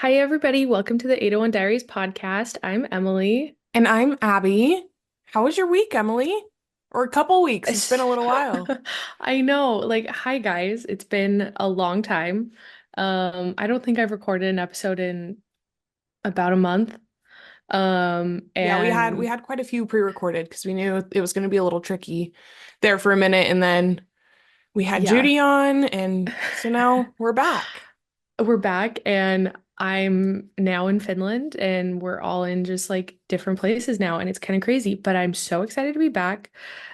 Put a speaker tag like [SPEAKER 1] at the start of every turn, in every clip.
[SPEAKER 1] Hi, everybody. Welcome to the 801 Diaries podcast. I'm Emily.
[SPEAKER 2] And I'm Abby. How was your week, Emily? Or a couple weeks? It's been a little while.
[SPEAKER 1] I know, hi guys. It's been a long time. I don't think I've recorded an episode in about a month.
[SPEAKER 2] Yeah, we
[SPEAKER 1] And
[SPEAKER 2] had quite a few pre-recorded because we knew it was going to be a little tricky there for a minute, and then we had
[SPEAKER 1] yeah,
[SPEAKER 2] Judy on, and so now we're back.
[SPEAKER 1] we're back and I'm now in Finland and we're all in just like different places now and it's kind of crazy, but I'm so excited to be back.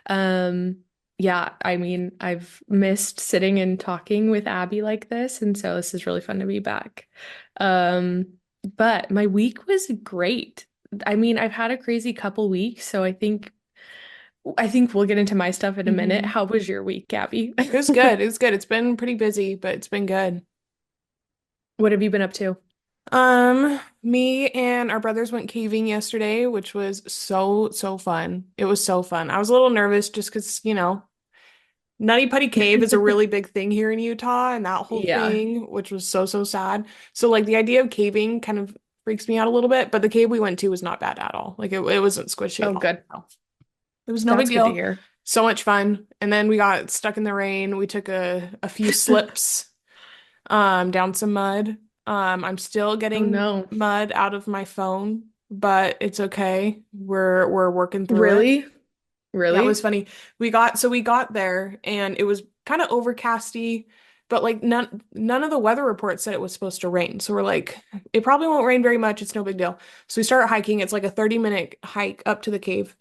[SPEAKER 1] Um, yeah, I mean, I've missed sitting and talking with Abby like this, and so this is really fun to be back. Um, but my week was great. I mean, I've had a crazy couple weeks, so I think we'll get into my stuff in a minute.
[SPEAKER 2] Hmm.
[SPEAKER 1] How was your week, Abby?
[SPEAKER 2] It was good. It was good. It's been pretty busy, but it's been good.
[SPEAKER 1] What have you been up to?
[SPEAKER 2] Me and our brothers went caving yesterday, which was so fun. It was so fun. I was a little nervous just because, Nutty Putty Cave is a really big thing here in Utah, and that whole
[SPEAKER 1] Yeah.
[SPEAKER 2] thing, which was so sad. So like the idea of caving kind of freaks me out a little bit, but the cave we went to was not bad at all. Like it wasn't squishy at
[SPEAKER 1] Oh,
[SPEAKER 2] all.
[SPEAKER 1] good.
[SPEAKER 2] No. It was no big
[SPEAKER 1] That's good to
[SPEAKER 2] deal.
[SPEAKER 1] hear.
[SPEAKER 2] So much fun. And then we got stuck in the rain. We took a few slips down some mud. I'm still
[SPEAKER 1] Oh
[SPEAKER 2] getting
[SPEAKER 1] no.
[SPEAKER 2] mud out of my phone, but it's okay. We're working through it.
[SPEAKER 1] Really?
[SPEAKER 2] Yeah, it was
[SPEAKER 1] Really?
[SPEAKER 2] funny. We got there and it was kind of overcasty, but like none of the weather reports said it was supposed to rain. So we're like, it probably won't rain very much. It's no big deal. So we start hiking. It's like a 30-minute hike up to the cave.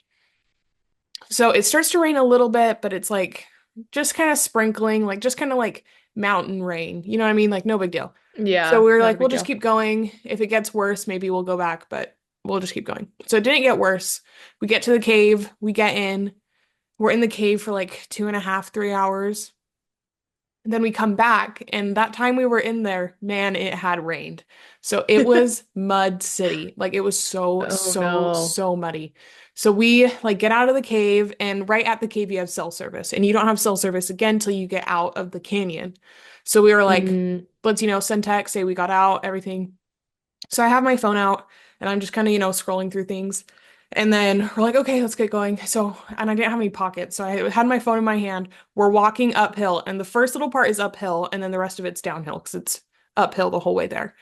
[SPEAKER 2] So it starts to rain a little bit, but it's like just kind of sprinkling, like just kind of like mountain rain. You know what I mean? Like no big deal. So
[SPEAKER 1] Yeah,
[SPEAKER 2] we were
[SPEAKER 1] not a
[SPEAKER 2] like, we'll
[SPEAKER 1] big
[SPEAKER 2] just
[SPEAKER 1] deal.
[SPEAKER 2] keep going. If it gets worse, maybe we'll go back, but we'll just keep going. So it didn't get worse. We get to the cave, we get in. We're in the cave for like 2.5, 3 hours. And then we come back, and that time we were in there, man, it had rained. So it was mud city. Like it was
[SPEAKER 1] Oh no.
[SPEAKER 2] so muddy. So we like get out of the cave, and right at the cave you have cell service, and you don't have cell service again till you get out of the canyon. So we were like,
[SPEAKER 1] Mm.
[SPEAKER 2] let's, send text, say we got out, everything. So I have my phone out and I'm just kind of, scrolling through things. And then we're like, okay, let's get going. So, and I didn't have any pockets. So I had my phone in my hand. We're walking uphill, and the first little part is uphill, and then the rest of it's downhill because it's uphill the whole way there.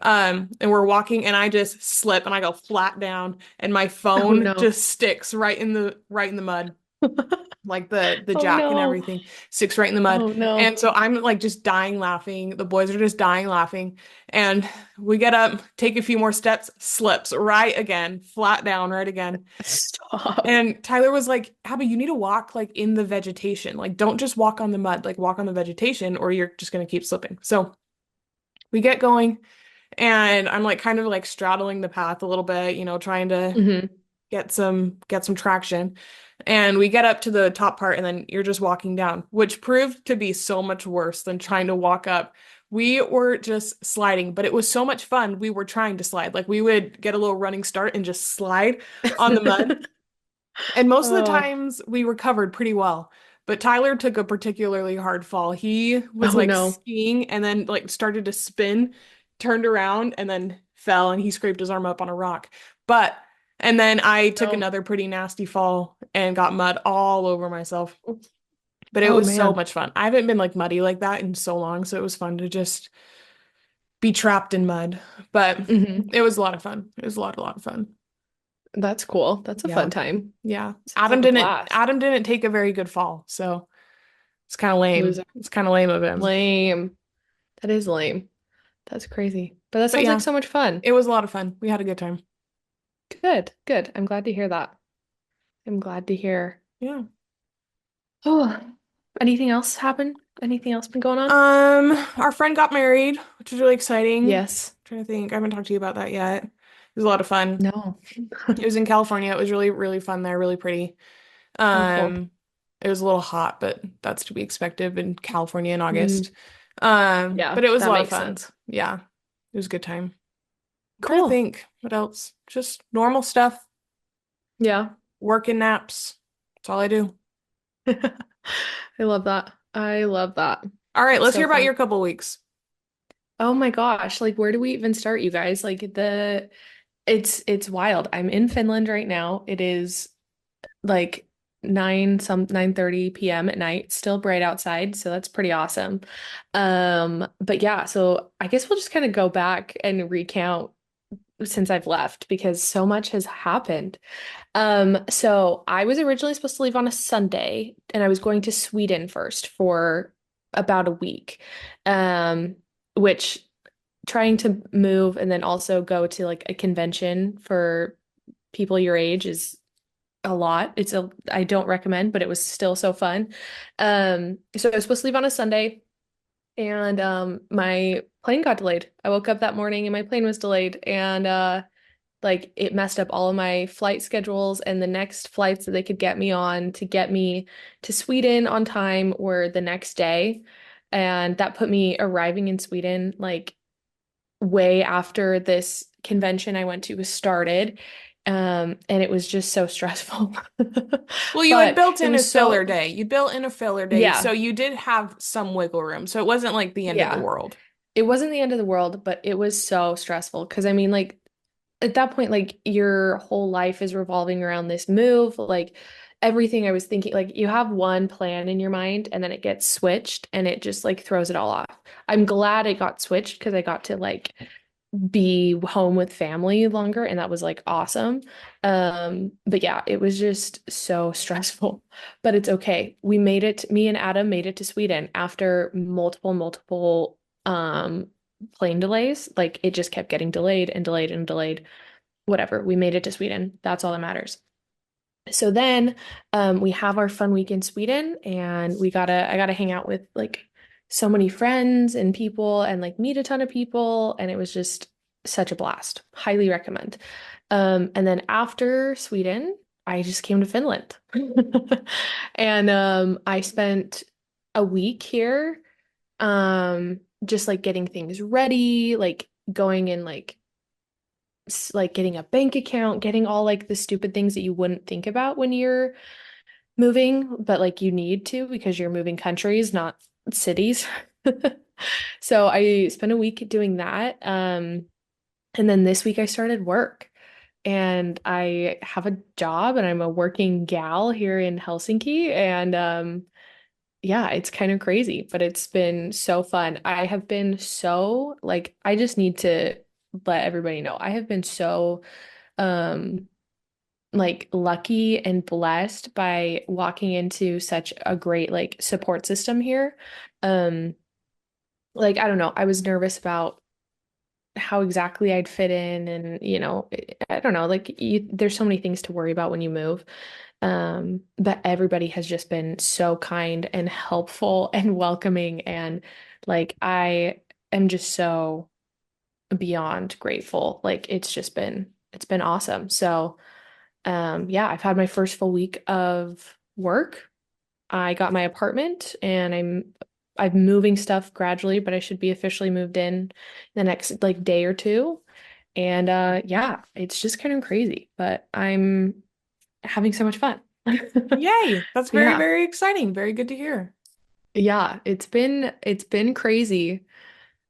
[SPEAKER 2] And we're walking, and I just slip and I go flat down, and my
[SPEAKER 1] Oh
[SPEAKER 2] phone
[SPEAKER 1] no.
[SPEAKER 2] just sticks right in the mud, like the
[SPEAKER 1] Oh
[SPEAKER 2] jack and
[SPEAKER 1] no.
[SPEAKER 2] everything sticks right in the mud.
[SPEAKER 1] Oh no.
[SPEAKER 2] And so I'm like just dying laughing. The boys are just dying laughing. And we get up, take a few more steps, slips right again, flat down right again.
[SPEAKER 1] Stop.
[SPEAKER 2] And Tyler was like, Abby, you need to walk like in the vegetation. Like don't just walk on the mud, like walk on the vegetation or you're just gonna keep slipping. So we get going and I'm like kind of like straddling the path a little bit, trying to
[SPEAKER 1] Hmm.
[SPEAKER 2] get some traction. And we get up to the top part and then you're just walking down, which proved to be so much worse than trying to walk up. We were just sliding, but it was so much fun. We were trying to slide. Like we would get a little running start and just slide on the mud. And most of the
[SPEAKER 1] Oh,
[SPEAKER 2] times we recovered pretty well. But Tyler took a particularly hard fall. He was
[SPEAKER 1] oh
[SPEAKER 2] like
[SPEAKER 1] no.
[SPEAKER 2] skiing and then like started to spin, turned around and then fell and he scraped his arm up on a rock. But and then I took
[SPEAKER 1] No.
[SPEAKER 2] another pretty nasty fall and got mud all over myself. But it
[SPEAKER 1] Oh
[SPEAKER 2] was so
[SPEAKER 1] man.
[SPEAKER 2] much fun. I haven't been like muddy like that in so long, so it was fun to just be trapped in mud. But
[SPEAKER 1] Hmm.
[SPEAKER 2] it was a lot of fun. It was a lot of fun.
[SPEAKER 1] That's cool. That's a
[SPEAKER 2] Yeah.
[SPEAKER 1] fun time.
[SPEAKER 2] Yeah.
[SPEAKER 1] Sounds like a blast.
[SPEAKER 2] Adam didn't take a very good fall, so it's kind of lame.
[SPEAKER 1] Loser.
[SPEAKER 2] It's kind of lame of him.
[SPEAKER 1] Lame. That is lame. That's crazy. But that
[SPEAKER 2] But
[SPEAKER 1] sounds like
[SPEAKER 2] yeah,
[SPEAKER 1] so much fun.
[SPEAKER 2] it was a lot of fun. We had a good time.
[SPEAKER 1] Good, good. I'm glad to hear that. I'm glad to hear.
[SPEAKER 2] Yeah.
[SPEAKER 1] Oh, anything else happen? Anything else been going on?
[SPEAKER 2] Our friend got married, which was really exciting.
[SPEAKER 1] Yes.
[SPEAKER 2] Trying to think. I haven't talked to you about that yet. It was a lot of fun.
[SPEAKER 1] No.
[SPEAKER 2] It was in California. It was really fun there, really pretty.
[SPEAKER 1] Oh, cool.
[SPEAKER 2] Um, it was a little hot, but that's to be expected in California in
[SPEAKER 1] Mm,
[SPEAKER 2] August.
[SPEAKER 1] yeah,
[SPEAKER 2] But it was a
[SPEAKER 1] that
[SPEAKER 2] lot of
[SPEAKER 1] makes
[SPEAKER 2] fun.
[SPEAKER 1] sense.
[SPEAKER 2] Yeah. It was a good time. I'm trying to
[SPEAKER 1] Cool.
[SPEAKER 2] think what else. Just normal stuff,
[SPEAKER 1] Yeah.
[SPEAKER 2] working naps. That's all I do.
[SPEAKER 1] I love that. I love that.
[SPEAKER 2] All right,
[SPEAKER 1] That's
[SPEAKER 2] let's
[SPEAKER 1] so
[SPEAKER 2] hear about
[SPEAKER 1] fun.
[SPEAKER 2] your couple weeks.
[SPEAKER 1] Oh my gosh, like where do we even start, you guys? Like the it's wild. I'm in Finland right now. It is like 9:30 p.m. at night, still bright outside, so that's pretty awesome. But yeah, so I guess we'll just kind of go back and recount since I've left because so much has happened. So I was originally supposed to leave on a Sunday and I was going to Sweden first for about a week. Um, which trying to move and then also go to like a convention for people your age is a lot. I don't recommend, but it was still so fun. So I was supposed to leave on a Sunday and my plane got delayed. I woke up that morning and my plane was delayed and like it messed up all of my flight schedules and the next flights that they could get me on to get me to Sweden on time were the next day. And that put me arriving in Sweden like way after this convention I went to was started. And it was just so stressful.
[SPEAKER 2] Well, you had
[SPEAKER 1] But
[SPEAKER 2] built
[SPEAKER 1] it
[SPEAKER 2] in a
[SPEAKER 1] was
[SPEAKER 2] filler
[SPEAKER 1] so,
[SPEAKER 2] day. You built in a filler day, so
[SPEAKER 1] yeah,
[SPEAKER 2] you did have some wiggle room. So it wasn't like the end of the
[SPEAKER 1] yeah.
[SPEAKER 2] world.
[SPEAKER 1] It wasn't the end of the world, but it was so stressful because I mean, like, at that point, like your whole life is revolving around this move. Like everything I was thinking, like you have one plan in your mind and then it gets switched and it just like throws it all off. I'm glad it got switched because I got to like be home with family longer and that was like awesome. But yeah, it was just so stressful. But it's okay. We made it, me and Adam made it to Sweden after multiple um plane delays. Like it just kept getting delayed and delayed and delayed. Whatever. We made it to Sweden. That's all that matters. So then we have our fun week in Sweden and I gotta hang out with like so many friends and people and like meet a ton of people and it was just such a blast. Highly recommend. And then after Sweden, I just came to Finland. And I spent a week here just like getting things ready, like going and like getting a bank account, getting all like the stupid things that you wouldn't think about when you're moving, but like you need to because you're moving countries, not cities. So I spent a week doing that. And then this week I started work and I have a job and I'm a working gal here in Helsinki. And yeah, it's kind of crazy, but it's been so fun. I have been so like I just need to let everybody know. I have been so um like lucky and blessed by walking into such a great like support system here. Um like I don't know, I was nervous about how exactly I'd fit in and I don't know, like there's so many things to worry about when you move. But everybody has just been so kind and helpful and welcoming and like I am just so beyond grateful. Like it's been awesome. So yeah, I've had my first full week of work. I got my apartment and I'm moving stuff gradually, but I should be officially moved in the next like day or two. And yeah, it's just kind of crazy, but I'm having so much fun.
[SPEAKER 2] Yay! That's very,
[SPEAKER 1] Yeah.
[SPEAKER 2] very exciting. Very good to hear.
[SPEAKER 1] Yeah, it's been crazy.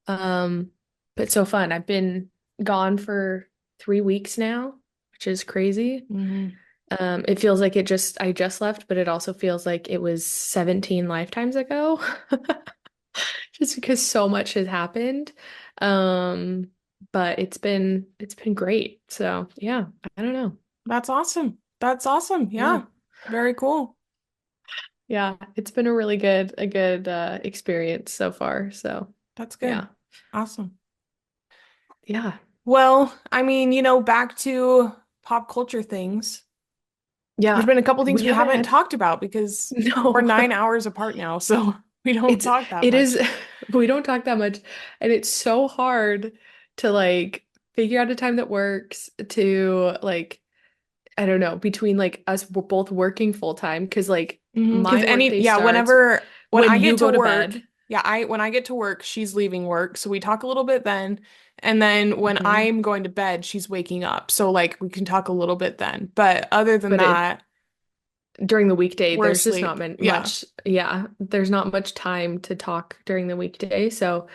[SPEAKER 1] Um, but so fun. I've been gone for 3 weeks now, which is crazy.
[SPEAKER 2] Hmm.
[SPEAKER 1] It feels like I just left, but it also feels like it was 17 lifetimes ago. Just because so much has happened. Um, but it's been great. So yeah, I don't know.
[SPEAKER 2] That's awesome. That's awesome.
[SPEAKER 1] Yeah.
[SPEAKER 2] Yeah. Very cool.
[SPEAKER 1] Yeah, it's been a good experience so far. So
[SPEAKER 2] That's good.
[SPEAKER 1] yeah.
[SPEAKER 2] Awesome.
[SPEAKER 1] Yeah.
[SPEAKER 2] Well, I mean, back to pop culture things. There's
[SPEAKER 1] Yeah.
[SPEAKER 2] been a couple things
[SPEAKER 1] We
[SPEAKER 2] we
[SPEAKER 1] haven't
[SPEAKER 2] haven't
[SPEAKER 1] had
[SPEAKER 2] talked about because we're
[SPEAKER 1] no.
[SPEAKER 2] 9 hours apart now, so we don't
[SPEAKER 1] It's
[SPEAKER 2] talk that
[SPEAKER 1] it is
[SPEAKER 2] much.
[SPEAKER 1] we don't talk that much and it's so hard to like figure out a time that works to like I don't know between like us we're both working full time because like
[SPEAKER 2] Because
[SPEAKER 1] my workday starts
[SPEAKER 2] when
[SPEAKER 1] when
[SPEAKER 2] I
[SPEAKER 1] you
[SPEAKER 2] get to
[SPEAKER 1] go to
[SPEAKER 2] work,
[SPEAKER 1] bed.
[SPEAKER 2] yeah, I when I get to work, she's leaving work, so we talk a little bit then. And then when
[SPEAKER 1] Mhm.
[SPEAKER 2] I'm going to bed, she's waking up. So like we can talk a little bit then. But other than
[SPEAKER 1] But it
[SPEAKER 2] that,
[SPEAKER 1] during the weekday
[SPEAKER 2] we're
[SPEAKER 1] there's just not
[SPEAKER 2] asleep. Yeah.
[SPEAKER 1] much yeah there's not much time to talk during the weekday so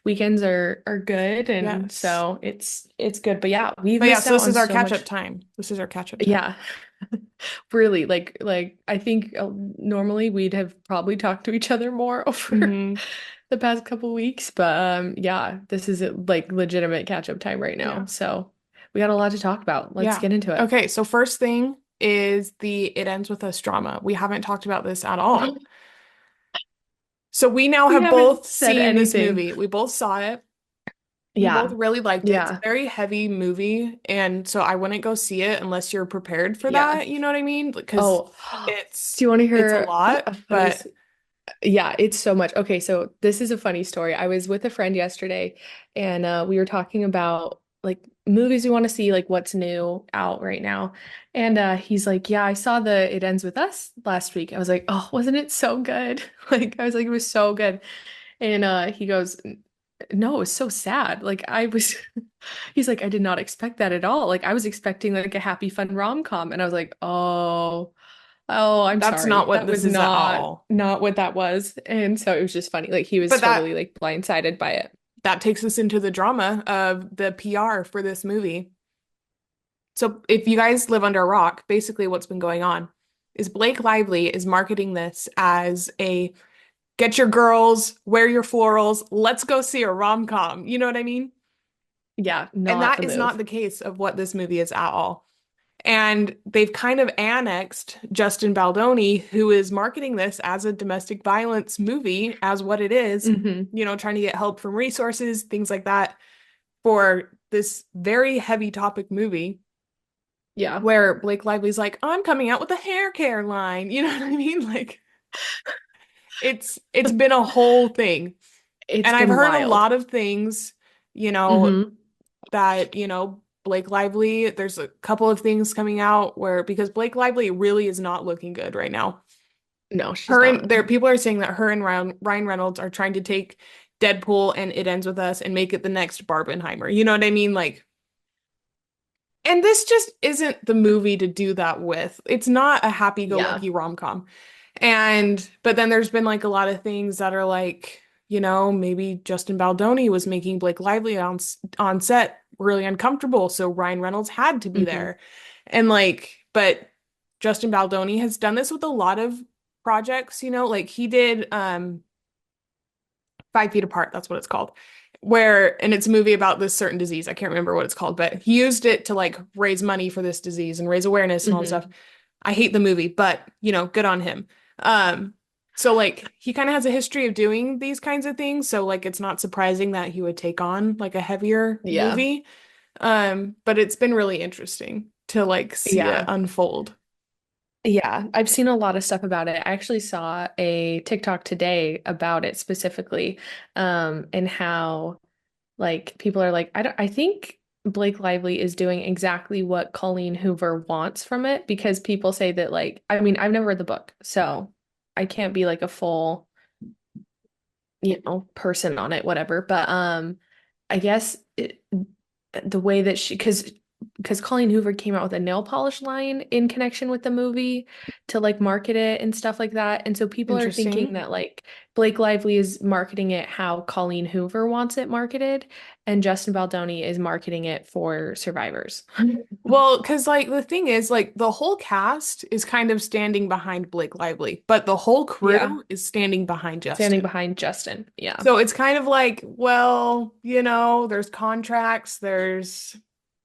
[SPEAKER 1] weekends are good, and
[SPEAKER 2] Yes.
[SPEAKER 1] so it's good. But yeah, we've
[SPEAKER 2] But yeah,
[SPEAKER 1] missed
[SPEAKER 2] so
[SPEAKER 1] out
[SPEAKER 2] this
[SPEAKER 1] on
[SPEAKER 2] is our
[SPEAKER 1] so
[SPEAKER 2] catch-up
[SPEAKER 1] much.
[SPEAKER 2] time. This is our catch-up time.
[SPEAKER 1] Yeah, really. Like I think normally we'd have probably talked to each other more over
[SPEAKER 2] Hmm.
[SPEAKER 1] the past couple weeks, but yeah, this is like legitimate catch-up time right now.
[SPEAKER 2] Yeah.
[SPEAKER 1] So we got a lot to talk about. Let's
[SPEAKER 2] Yeah.
[SPEAKER 1] get into it.
[SPEAKER 2] Okay, so first thing is the It Ends With Us drama. We haven't talked about this at all. So we now
[SPEAKER 1] We
[SPEAKER 2] have
[SPEAKER 1] haven't
[SPEAKER 2] both
[SPEAKER 1] said
[SPEAKER 2] seen this
[SPEAKER 1] anything.
[SPEAKER 2] movie. We both saw it. We both
[SPEAKER 1] Yeah.
[SPEAKER 2] really liked it. It's a
[SPEAKER 1] Yeah.
[SPEAKER 2] very heavy movie, and so I wouldn't go see it unless you're prepared for
[SPEAKER 1] Yeah.
[SPEAKER 2] that, you know what I mean? Because
[SPEAKER 1] Oh,
[SPEAKER 2] it's
[SPEAKER 1] do you want to
[SPEAKER 2] it's a
[SPEAKER 1] hear
[SPEAKER 2] lot,
[SPEAKER 1] a funny
[SPEAKER 2] but
[SPEAKER 1] Yeah, it's so much. Okay, so this is a funny story. I was with a friend yesterday and we were talking about like movies we want to see, like what's new out right now. And he's like, "Yeah, I saw the It Ends With Us last week." I was like, "Oh, wasn't it so good?" Like I was like, "It was so good." And he goes, "No, it was so sad." Like I was he's like, "I did not expect that at all. Like I was expecting like a happy fun rom-com." And I was like, "Oh." Oh, I'm
[SPEAKER 2] that's not
[SPEAKER 1] sorry.
[SPEAKER 2] what
[SPEAKER 1] That
[SPEAKER 2] this
[SPEAKER 1] was
[SPEAKER 2] is at
[SPEAKER 1] not
[SPEAKER 2] all.
[SPEAKER 1] not what that was. And so it was just funny. Like he was
[SPEAKER 2] But
[SPEAKER 1] totally like blindsided by it.
[SPEAKER 2] that takes us into the drama of the PR for this movie. So if you guys live under a rock, basically what's been going on is Blake Lively is marketing this as a get your girls, wear your florals, let's go see a rom-com. You know what I mean?
[SPEAKER 1] Yeah,
[SPEAKER 2] And
[SPEAKER 1] not
[SPEAKER 2] that
[SPEAKER 1] the
[SPEAKER 2] is not
[SPEAKER 1] move.
[SPEAKER 2] the case of what this movie is at all. And they've kind of annexed Justin Baldoni, who is marketing this as a domestic violence movie, as what it is,
[SPEAKER 1] Hmm.
[SPEAKER 2] trying to get help from resources, things like that, for this very heavy topic movie
[SPEAKER 1] Yeah.
[SPEAKER 2] where Blake Lively's like, I'm coming out with a hair care line. You know what I mean? Like it's been a whole thing.
[SPEAKER 1] It's
[SPEAKER 2] And I've
[SPEAKER 1] been
[SPEAKER 2] heard a
[SPEAKER 1] wild.
[SPEAKER 2] lot of things, you know,
[SPEAKER 1] Hmm.
[SPEAKER 2] that, Blake Lively, there's a couple of things coming out where because Blake Lively really is not looking good right now.
[SPEAKER 1] No, she's
[SPEAKER 2] Her and
[SPEAKER 1] not.
[SPEAKER 2] there people are saying that her and Ryan Reynolds are trying to take Deadpool and It Ends With Us and make it the next Barbenheimer. You know what I mean? Like, and this just isn't the movie to do that with. It's not a
[SPEAKER 1] Yeah.
[SPEAKER 2] happy-go-lucky rom-com. But then there's been like a lot of things that are like, maybe Justin Baldoni was making Blake Lively on set really uncomfortable, so Ryan Reynolds had to be
[SPEAKER 1] Hmm.
[SPEAKER 2] there. And like, but Justin Baldoni has done this with a lot of projects, like he did 5 Feet Apart, that's what it's called. And it's a movie about this certain disease. I can't remember what it's called, but he used it to like raise money for this disease and raise awareness and all this stuff.
[SPEAKER 1] Hmm.
[SPEAKER 2] I hate the movie, but good on him. Um, so like he kind of has a history of doing these kinds of things, so like it's not surprising that he would take on like a heavier
[SPEAKER 1] Yeah.
[SPEAKER 2] movie. But it's been really interesting to like see it
[SPEAKER 1] Yeah.
[SPEAKER 2] unfold.
[SPEAKER 1] Yeah. I've seen a lot of stuff about it. I actually saw a TikTok today about it specifically, and how like people are like, I think Blake Lively is doing exactly what Colleen Hoover wants from it because people say that like, I mean, I've never read the book, so I can't be like a full, person on it, whatever. But I guess the way that because Colleen Hoover came out with a nail polish line in connection with the movie to like market it and stuff like that. And so people are thinking
[SPEAKER 2] Interesting.
[SPEAKER 1] that like Blake Lively is marketing it how Colleen Hoover wants it marketed, and Justin Baldoni is marketing it for survivors.
[SPEAKER 2] Well, because like the thing is, like the whole cast is kind of standing behind Blake Lively, but the whole
[SPEAKER 1] Yeah,
[SPEAKER 2] crew is standing behind
[SPEAKER 1] standing
[SPEAKER 2] Justin.
[SPEAKER 1] behind Justin. Yeah.
[SPEAKER 2] So it's kind of like, well, there's contracts, there's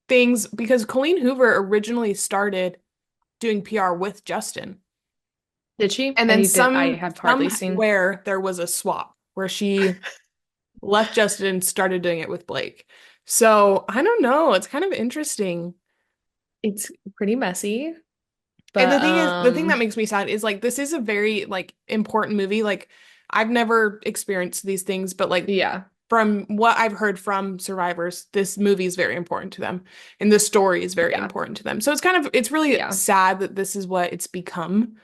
[SPEAKER 2] things, because Colleen Hoover originally started doing PR with Justin.
[SPEAKER 1] Did she?
[SPEAKER 2] And then
[SPEAKER 1] I have hardly seen.
[SPEAKER 2] somewhere there was a swap where she left Justin and started doing it with Blake. So I don't know. It's kind of interesting.
[SPEAKER 1] It's pretty messy,
[SPEAKER 2] And the
[SPEAKER 1] but
[SPEAKER 2] thing is, the thing that makes me sad is like this is a very like important movie. Like I've never experienced these things, but like
[SPEAKER 1] yeah.
[SPEAKER 2] from what I've heard from survivors, this movie is very important to them, and this story is very
[SPEAKER 1] Yeah.
[SPEAKER 2] important to them. So it's really
[SPEAKER 1] Yeah.
[SPEAKER 2] sad that this is what it's become,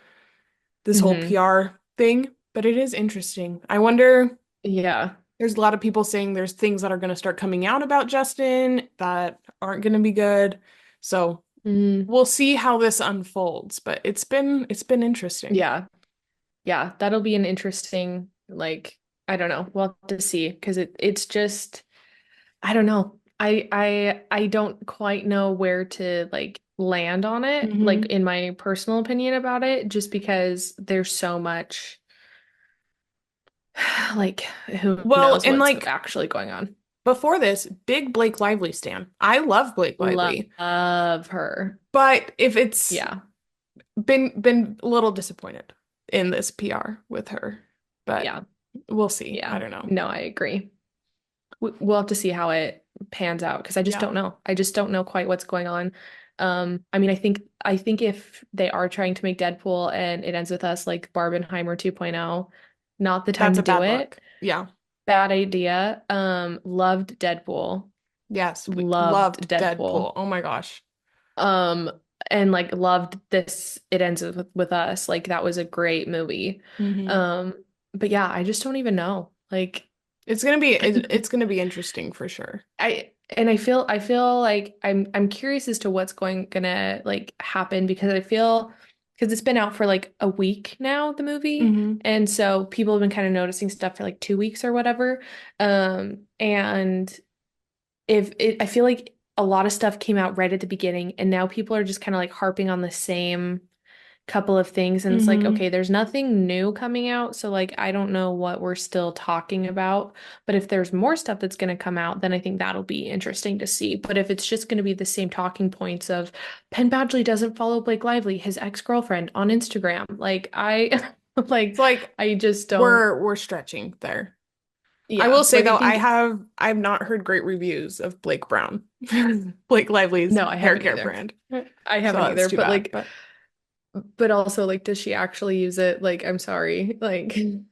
[SPEAKER 2] this whole
[SPEAKER 1] Hmm.
[SPEAKER 2] PR thing. But it is interesting. I wonder.
[SPEAKER 1] Yeah.
[SPEAKER 2] There's a lot of people saying there's things that are going to start coming out about Justin that aren't going to be good. So
[SPEAKER 1] Mm,
[SPEAKER 2] we'll see how this unfolds, but it's been interesting.
[SPEAKER 1] yeah. Yeah. That'll be an interesting, like, I don't know. We'll have to see because it's just I don't know. I don't quite know where to like land on it, like
[SPEAKER 2] Hmm.
[SPEAKER 1] in my personal opinion about it, just because there's so much like who
[SPEAKER 2] Well,
[SPEAKER 1] knows
[SPEAKER 2] and
[SPEAKER 1] what's
[SPEAKER 2] like
[SPEAKER 1] actually going on.
[SPEAKER 2] before this, big Blake Lively stan. I love Blake Lively,
[SPEAKER 1] Love her.
[SPEAKER 2] but if it's
[SPEAKER 1] Yeah.
[SPEAKER 2] been a little disappointed in this PR with her, but
[SPEAKER 1] Yeah.
[SPEAKER 2] we'll see. I
[SPEAKER 1] Yeah.
[SPEAKER 2] don't know.
[SPEAKER 1] No, I agree. We'll have to see how it pans out because I just
[SPEAKER 2] Yeah,
[SPEAKER 1] don't know. I just don't know quite what's going on. I mean, I think if they are trying to make Deadpool and it ends with us like Barbenheimer 2.0, not the time
[SPEAKER 2] that's
[SPEAKER 1] to
[SPEAKER 2] a
[SPEAKER 1] do
[SPEAKER 2] bad look.
[SPEAKER 1] it.
[SPEAKER 2] Yeah.
[SPEAKER 1] Bad idea. Loved Deadpool.
[SPEAKER 2] Yes, we
[SPEAKER 1] Loved
[SPEAKER 2] loved
[SPEAKER 1] Deadpool.
[SPEAKER 2] Deadpool. Oh my gosh.
[SPEAKER 1] Um, and like loved this. It ends with us. Like that was a great movie.
[SPEAKER 2] Hmm.
[SPEAKER 1] Um, but yeah, I just don't even know. Like.
[SPEAKER 2] It's gonna be interesting for sure.
[SPEAKER 1] I feel like I'm curious as to what's gonna like happen because I feel because it's been out for like a week now, the movie.
[SPEAKER 2] Hmm.
[SPEAKER 1] And so people have been kind of noticing stuff for like 2 weeks or whatever. And if it I feel like a lot of stuff came out right at the beginning and now people are just kind of like harping on the same couple of things and it's like
[SPEAKER 2] Hmm.
[SPEAKER 1] okay there's nothing new coming out so like I don't know what we're still talking about but if there's more stuff that's going to come out then I think that'll be interesting to see but if it's just going to be the same talking points of Penn Badgley doesn't follow Blake Lively his ex-girlfriend on Instagram like I
[SPEAKER 2] It's
[SPEAKER 1] like
[SPEAKER 2] like
[SPEAKER 1] I just don't
[SPEAKER 2] we're stretching there. I
[SPEAKER 1] yeah
[SPEAKER 2] will say
[SPEAKER 1] like I
[SPEAKER 2] though,
[SPEAKER 1] think
[SPEAKER 2] I've not heard great reviews of Blake Brown, Blake Lively's
[SPEAKER 1] no I
[SPEAKER 2] hair
[SPEAKER 1] haven't
[SPEAKER 2] care
[SPEAKER 1] either
[SPEAKER 2] brand.
[SPEAKER 1] I
[SPEAKER 2] So
[SPEAKER 1] haven't
[SPEAKER 2] that's
[SPEAKER 1] either
[SPEAKER 2] too
[SPEAKER 1] but
[SPEAKER 2] bad.
[SPEAKER 1] like
[SPEAKER 2] But
[SPEAKER 1] but also like does she actually use it like I'm sorry like she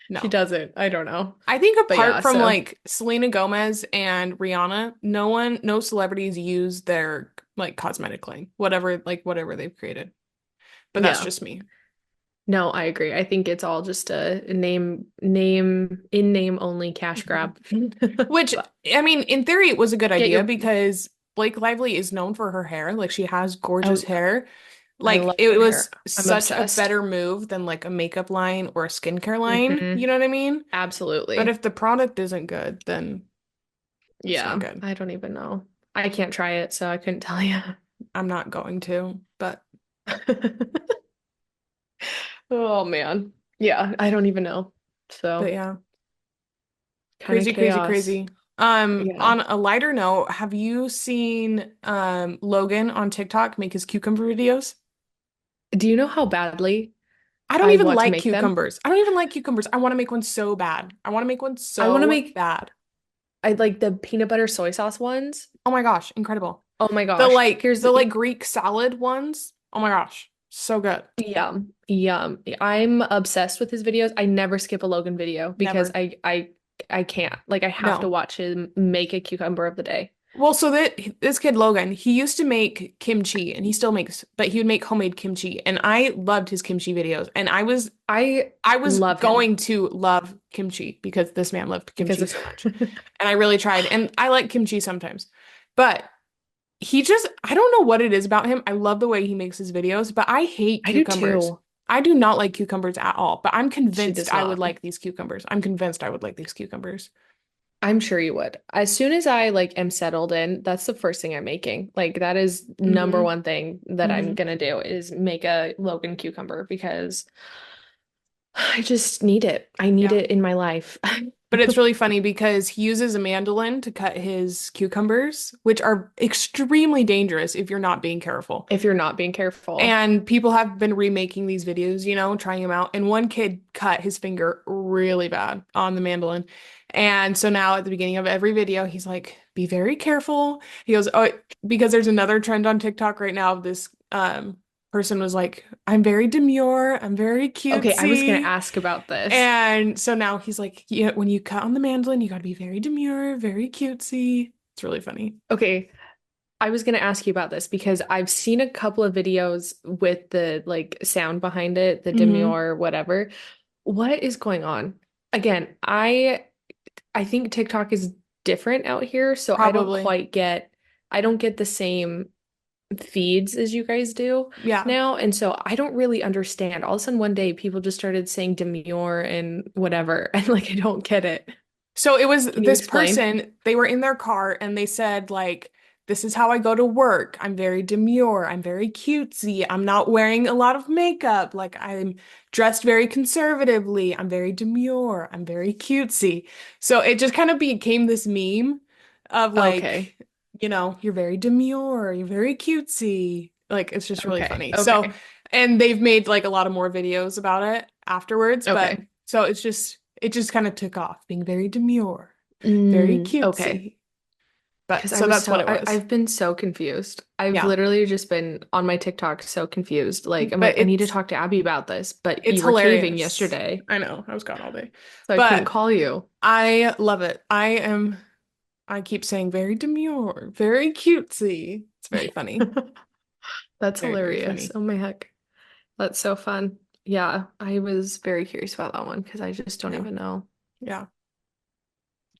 [SPEAKER 2] no.
[SPEAKER 1] doesn't I don't know
[SPEAKER 2] I think
[SPEAKER 1] but
[SPEAKER 2] apart
[SPEAKER 1] yeah
[SPEAKER 2] from
[SPEAKER 1] so
[SPEAKER 2] like Selena Gomez and Rihanna, no celebrities use their like cosmetic line, whatever they've created. But that's
[SPEAKER 1] yeah.
[SPEAKER 2] just me.
[SPEAKER 1] No, I agree. I think it's all just a name in name only cash
[SPEAKER 2] Mhm.
[SPEAKER 1] grab.
[SPEAKER 2] Which,
[SPEAKER 1] But
[SPEAKER 2] I mean, in theory, it was a good
[SPEAKER 1] get
[SPEAKER 2] idea
[SPEAKER 1] your
[SPEAKER 2] because Blake Lively is known for her hair. Like, she has
[SPEAKER 1] oh
[SPEAKER 2] gorgeous
[SPEAKER 1] yeah.
[SPEAKER 2] hair.
[SPEAKER 1] I
[SPEAKER 2] Like,
[SPEAKER 1] love
[SPEAKER 2] it
[SPEAKER 1] her
[SPEAKER 2] was
[SPEAKER 1] hair. I'm
[SPEAKER 2] such a
[SPEAKER 1] obsessed.
[SPEAKER 2] better move than like a makeup line or a skincare line.
[SPEAKER 1] Hmm
[SPEAKER 2] You know what I mean? But
[SPEAKER 1] Absolutely.
[SPEAKER 2] if the product isn't good, then it's not
[SPEAKER 1] Yeah.
[SPEAKER 2] good.
[SPEAKER 1] I don't even know. I can't try it, so I couldn't tell you.
[SPEAKER 2] I'm not going to,
[SPEAKER 1] Oh man. Yeah, I don't even know.
[SPEAKER 2] but
[SPEAKER 1] So
[SPEAKER 2] yeah,
[SPEAKER 1] kind of
[SPEAKER 2] crazy, crazy,
[SPEAKER 1] chaos.
[SPEAKER 2] crazy.
[SPEAKER 1] Yeah.
[SPEAKER 2] On a lighter note, have you seen Logan on TikTok make his cucumber videos?
[SPEAKER 1] Do you know how badly
[SPEAKER 2] I don't
[SPEAKER 1] I
[SPEAKER 2] even
[SPEAKER 1] want to
[SPEAKER 2] like
[SPEAKER 1] make them?
[SPEAKER 2] cucumbers. I don't even like cucumbers. I want to make one so bad. I want to make one
[SPEAKER 1] I want to
[SPEAKER 2] so
[SPEAKER 1] make
[SPEAKER 2] bad.
[SPEAKER 1] I like the peanut butter soy sauce ones.
[SPEAKER 2] Oh my gosh, incredible.
[SPEAKER 1] Oh my
[SPEAKER 2] The
[SPEAKER 1] gosh.
[SPEAKER 2] like
[SPEAKER 1] Here's
[SPEAKER 2] the like Greek salad ones. Oh my gosh, so good.
[SPEAKER 1] Yum, yum. I'm obsessed with his videos. I never skip a Logan video because
[SPEAKER 2] Never.
[SPEAKER 1] I can't. Like I have to
[SPEAKER 2] No.
[SPEAKER 1] watch him make a cucumber of the day.
[SPEAKER 2] Well, so that this kid Logan, he used to make kimchi and he still makes, but he would make homemade kimchi. And I loved his kimchi videos. And
[SPEAKER 1] I
[SPEAKER 2] I was
[SPEAKER 1] love him
[SPEAKER 2] going to love kimchi because this man loved
[SPEAKER 1] because
[SPEAKER 2] kimchi
[SPEAKER 1] of
[SPEAKER 2] so much. And I really tried. And I like kimchi sometimes. But I don't know what it is about him. I love the way he makes his videos, but I hate
[SPEAKER 1] I do
[SPEAKER 2] cucumbers.
[SPEAKER 1] too.
[SPEAKER 2] I do not like cucumbers at all, but I'm
[SPEAKER 1] She
[SPEAKER 2] convinced
[SPEAKER 1] does
[SPEAKER 2] I would
[SPEAKER 1] not.
[SPEAKER 2] like these cucumbers. I'm convinced I would like these cucumbers.
[SPEAKER 1] I'm sure you would. As soon as I like am settled in, that's the first thing I'm making. Like that is number
[SPEAKER 2] Hmm.
[SPEAKER 1] one thing that I'm
[SPEAKER 2] Hmm.
[SPEAKER 1] gonna do is make a Logan cucumber because I just need it. I need
[SPEAKER 2] Yeah.
[SPEAKER 1] it in my life.
[SPEAKER 2] But it's really funny because he uses a mandolin to cut his cucumbers, which are extremely dangerous if you're not being careful.
[SPEAKER 1] If you're not being careful.
[SPEAKER 2] And people have been remaking these videos, trying them out. And one kid cut his finger really bad on the mandolin. And so now at the beginning of every video, he's like, be very careful. He goes, oh, because there's another trend on TikTok right now of this person was like, I'm very demure, I'm very
[SPEAKER 1] Okay, I was gonna
[SPEAKER 2] cutesy.
[SPEAKER 1] ask about this.
[SPEAKER 2] And so now he's like, yeah, when you cut on the mandolin, you gotta be very demure, very cutesy. It's really funny.
[SPEAKER 1] Okay, I was gonna ask you about this because I've seen a couple of videos with the like sound behind it, the
[SPEAKER 2] Hmm.
[SPEAKER 1] demure, whatever. What is going on? Again, I think TikTok is different out here, so
[SPEAKER 2] Probably.
[SPEAKER 1] I don't get the same feeds as you guys do
[SPEAKER 2] Yeah.
[SPEAKER 1] now. And so I don't really understand. All of a sudden, one day, people just started saying demure and whatever. And like, I don't get it.
[SPEAKER 2] So it was
[SPEAKER 1] Can you
[SPEAKER 2] this
[SPEAKER 1] explain?
[SPEAKER 2] person, they were in their car and they said, like, this is how I go to work. I'm very demure. I'm very cutesy. I'm not wearing a lot of makeup. Like, I'm dressed very conservatively. I'm very demure. I'm very cutesy. So it just kind of became this meme of
[SPEAKER 1] Okay.
[SPEAKER 2] like, you're very demure. You're very cutesy. Like, it's just really
[SPEAKER 1] Okay.
[SPEAKER 2] funny. So,
[SPEAKER 1] Okay.
[SPEAKER 2] and they've made like a lot of more videos about it afterwards, but
[SPEAKER 1] Okay.
[SPEAKER 2] so it just kind of took off, being very demure, very
[SPEAKER 1] Okay.
[SPEAKER 2] cutesy. But
[SPEAKER 1] Because
[SPEAKER 2] so that's what it was.
[SPEAKER 1] I've been so confused. I've
[SPEAKER 2] Yeah.
[SPEAKER 1] literally just been on my TikTok so confused. Like, I'm
[SPEAKER 2] But
[SPEAKER 1] like, I need to talk to Abby about this. But
[SPEAKER 2] it's
[SPEAKER 1] you were caving
[SPEAKER 2] hilarious.
[SPEAKER 1] yesterday,
[SPEAKER 2] I know, I was gone all day.
[SPEAKER 1] so I couldn't
[SPEAKER 2] But
[SPEAKER 1] call you.
[SPEAKER 2] I love it. I keep saying very demure, very cutesy. It's very funny.
[SPEAKER 1] That's
[SPEAKER 2] Very, very
[SPEAKER 1] hilarious.
[SPEAKER 2] funny.
[SPEAKER 1] Oh my heck. That's so fun. Yeah, I was very curious about that one because I just don't
[SPEAKER 2] Yeah.
[SPEAKER 1] even know.
[SPEAKER 2] Yeah. It's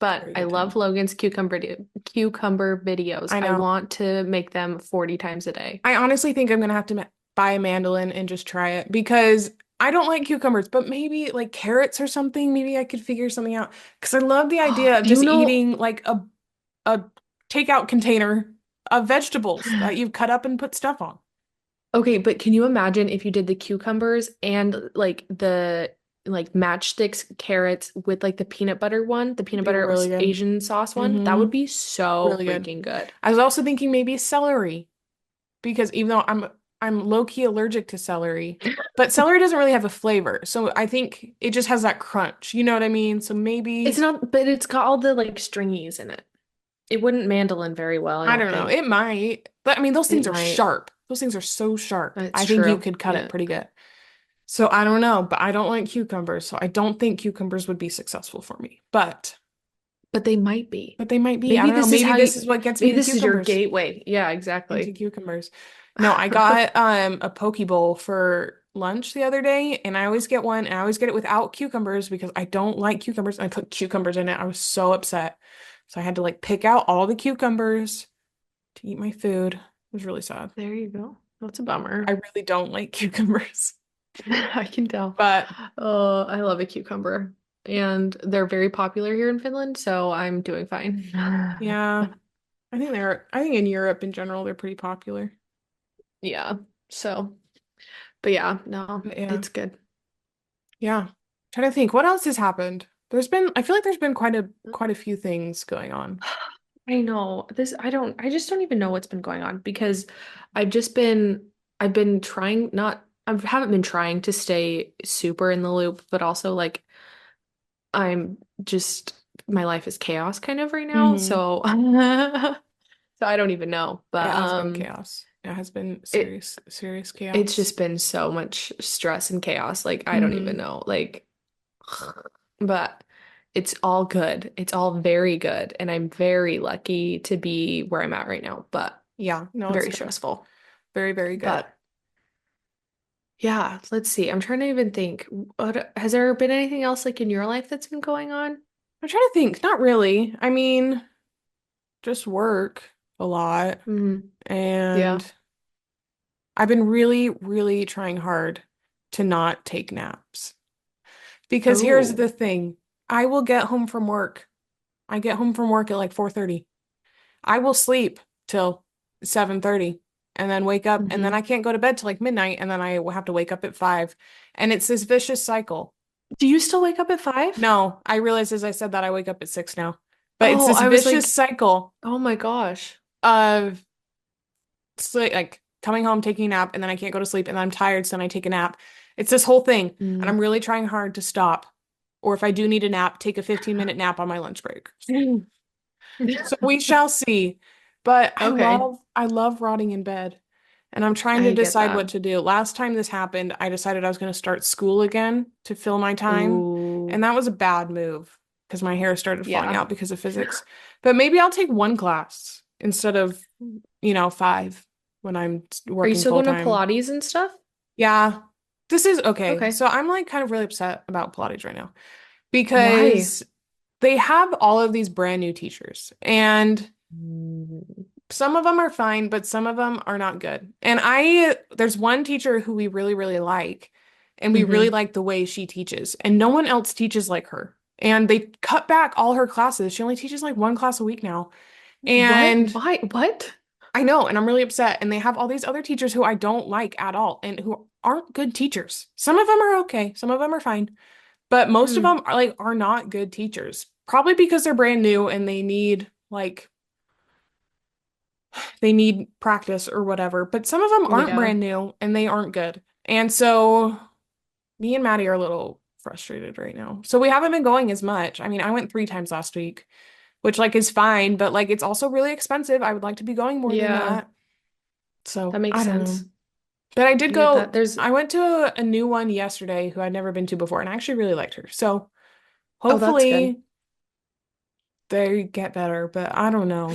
[SPEAKER 2] a
[SPEAKER 1] But
[SPEAKER 2] very
[SPEAKER 1] I
[SPEAKER 2] good
[SPEAKER 1] love
[SPEAKER 2] time.
[SPEAKER 1] Logan's cucumber videos.
[SPEAKER 2] I
[SPEAKER 1] I
[SPEAKER 2] know.
[SPEAKER 1] want to make them 40 times a day.
[SPEAKER 2] I honestly think I'm gonna have to buy a mandolin and just try it because I don't like cucumbers, but maybe like carrots or something. Maybe I could figure something out. Because I love the idea of
[SPEAKER 1] Do you
[SPEAKER 2] just
[SPEAKER 1] know?
[SPEAKER 2] eating like a takeout container of vegetables that you've cut up and put stuff on.
[SPEAKER 1] Okay, but can you imagine if you did the cucumbers and like the like matchsticks carrots with like the peanut butter one, the peanut
[SPEAKER 2] Be
[SPEAKER 1] butter
[SPEAKER 2] really good.
[SPEAKER 1] Asian sauce one? That would
[SPEAKER 2] Mm-hmm.
[SPEAKER 1] be so
[SPEAKER 2] Really good.
[SPEAKER 1] freaking good.
[SPEAKER 2] I was also thinking maybe celery because even though I'm low-key allergic to celery, but celery doesn't really have a flavor. So I think it just has that crunch. You know what I mean? So
[SPEAKER 1] It's
[SPEAKER 2] maybe
[SPEAKER 1] not, but it's got all the like stringies in it. It wouldn't mandolin very well, I
[SPEAKER 2] I
[SPEAKER 1] don't
[SPEAKER 2] don't know.
[SPEAKER 1] think.
[SPEAKER 2] It might. But I mean, those
[SPEAKER 1] It
[SPEAKER 2] things are
[SPEAKER 1] might.
[SPEAKER 2] sharp. Those things are so sharp.
[SPEAKER 1] It's
[SPEAKER 2] I think you
[SPEAKER 1] true.
[SPEAKER 2] could cut it
[SPEAKER 1] Yeah.
[SPEAKER 2] pretty good. So I don't know, but I don't like cucumbers, so I don't think cucumbers would be successful for me.
[SPEAKER 1] But they might be.
[SPEAKER 2] But they might be. I
[SPEAKER 1] Maybe
[SPEAKER 2] don't know.
[SPEAKER 1] this is
[SPEAKER 2] Maybe
[SPEAKER 1] how
[SPEAKER 2] this is
[SPEAKER 1] you,
[SPEAKER 2] what gets me
[SPEAKER 1] maybe
[SPEAKER 2] into
[SPEAKER 1] this is your
[SPEAKER 2] cucumbers.
[SPEAKER 1] gateway. Yeah,
[SPEAKER 2] Into
[SPEAKER 1] exactly.
[SPEAKER 2] cucumbers. No, I got a poke bowl for lunch the other day, and I always get one, and I always get it without cucumbers because I don't like cucumbers. And I put cucumbers in it. I was so upset. So I had to like pick out all the cucumbers to eat my food. It was really sad.
[SPEAKER 1] There you go. That's a
[SPEAKER 2] I
[SPEAKER 1] bummer.
[SPEAKER 2] really don't like cucumbers.
[SPEAKER 1] I can tell.
[SPEAKER 2] But
[SPEAKER 1] Oh, I love a cucumber. And they're very popular here in Finland, so I'm doing fine.
[SPEAKER 2] yeah, I think in Europe in general they're pretty popular.
[SPEAKER 1] Yeah. So, but yeah, no,
[SPEAKER 2] But yeah.
[SPEAKER 1] it's good.
[SPEAKER 2] Yeah. Trying to think what else has happened. I feel like there's been quite a few things going on.
[SPEAKER 1] I know this, I just don't even know what's been going on because I've been trying not, I haven't been trying to stay super in the loop, but also like I'm just, my life is chaos kind of right now.
[SPEAKER 2] Hmm.
[SPEAKER 1] So, so I don't even know,
[SPEAKER 2] It
[SPEAKER 1] but,
[SPEAKER 2] has been chaos. It has been
[SPEAKER 1] it,
[SPEAKER 2] serious
[SPEAKER 1] it's
[SPEAKER 2] chaos.
[SPEAKER 1] just been so much stress and chaos. Like, I don't even
[SPEAKER 2] Hmm.
[SPEAKER 1] know. Like, but it's all good. It's all very good. And I'm very lucky to be where I'm at right now, but
[SPEAKER 2] Yeah, no, it's
[SPEAKER 1] very
[SPEAKER 2] good.
[SPEAKER 1] stressful.
[SPEAKER 2] Very, very good.
[SPEAKER 1] But yeah, let's see. I'm trying to even think. Has there been anything else like in your life that's been going on?
[SPEAKER 2] I'm trying to think. Not really. I mean, just work a lot.
[SPEAKER 1] Hmm.
[SPEAKER 2] And
[SPEAKER 1] Yeah.
[SPEAKER 2] I've been really, really trying hard to not take naps. Because here's the
[SPEAKER 1] Oh.
[SPEAKER 2] thing. I will get home from work. I get home from work at like 4:30. I will sleep till 7:30 and then wake up and then
[SPEAKER 1] Hmm.
[SPEAKER 2] I can't go to bed till like midnight and then I will have to wake up at 5. And it's this vicious cycle.
[SPEAKER 1] Do you still wake up at 5?
[SPEAKER 2] No, I realize as I said that I wake up at 6 now. But it's
[SPEAKER 1] Oh,
[SPEAKER 2] this
[SPEAKER 1] I was
[SPEAKER 2] vicious
[SPEAKER 1] like,
[SPEAKER 2] cycle
[SPEAKER 1] oh my gosh.
[SPEAKER 2] of like coming home, taking a nap, and then I can't go to sleep and then I'm tired, so then I take a nap. It's this whole thing, and
[SPEAKER 1] Mm.
[SPEAKER 2] I'm really trying hard to stop. Or if I do need a nap, take a 15-minute nap on my lunch break. So we shall see. But
[SPEAKER 1] Okay,
[SPEAKER 2] I love rotting in bed. And I'm trying to
[SPEAKER 1] I get
[SPEAKER 2] decide what
[SPEAKER 1] that.
[SPEAKER 2] to do. Last time this happened, I decided I was going to start school again to fill my time.
[SPEAKER 1] Ooh,
[SPEAKER 2] And that was a bad move because my hair started falling
[SPEAKER 1] yeah.
[SPEAKER 2] out because of physics. But maybe I'll take one class instead of, 5 when I'm
[SPEAKER 1] Are you
[SPEAKER 2] working
[SPEAKER 1] still
[SPEAKER 2] full
[SPEAKER 1] going to
[SPEAKER 2] time.
[SPEAKER 1] Pilates and stuff?
[SPEAKER 2] Yeah, this is okay.
[SPEAKER 1] Okay.
[SPEAKER 2] So I'm like kind of really upset about Pilates right now
[SPEAKER 1] Why?
[SPEAKER 2] because they have all of these brand new teachers. And
[SPEAKER 1] Mm.
[SPEAKER 2] Some of them are fine, but some of them are not good. There's one teacher who we really, really like, and we really
[SPEAKER 1] Hmm.
[SPEAKER 2] like the way she teaches, and no one else teaches like her. And they cut back all her classes. She only teaches like one class a week now.
[SPEAKER 1] What?
[SPEAKER 2] And
[SPEAKER 1] Why? What?
[SPEAKER 2] I know, and I'm really upset. And they have all these other teachers who I don't like at all and who aren't good teachers. Some of them are okay, some of them are fine, but most of
[SPEAKER 1] Hmm.
[SPEAKER 2] them are not good teachers. Probably because they're brand new and they need practice or whatever. But some of them aren't
[SPEAKER 1] Yeah.
[SPEAKER 2] brand new and they aren't good. And so me and Maddie are a little frustrated right now. So we haven't been going as much. I mean, I went 3 times last week, which like is fine, but like it's also really expensive. I would like to be going more than
[SPEAKER 1] Yeah.
[SPEAKER 2] that. So
[SPEAKER 1] That makes
[SPEAKER 2] I don't
[SPEAKER 1] sense.
[SPEAKER 2] know. But I did
[SPEAKER 1] I get that.
[SPEAKER 2] go,
[SPEAKER 1] There's,
[SPEAKER 2] I went to a new one yesterday who I'd never been to before and I actually really liked her. So
[SPEAKER 1] oh, that's good.
[SPEAKER 2] hopefully they get better, but I don't know.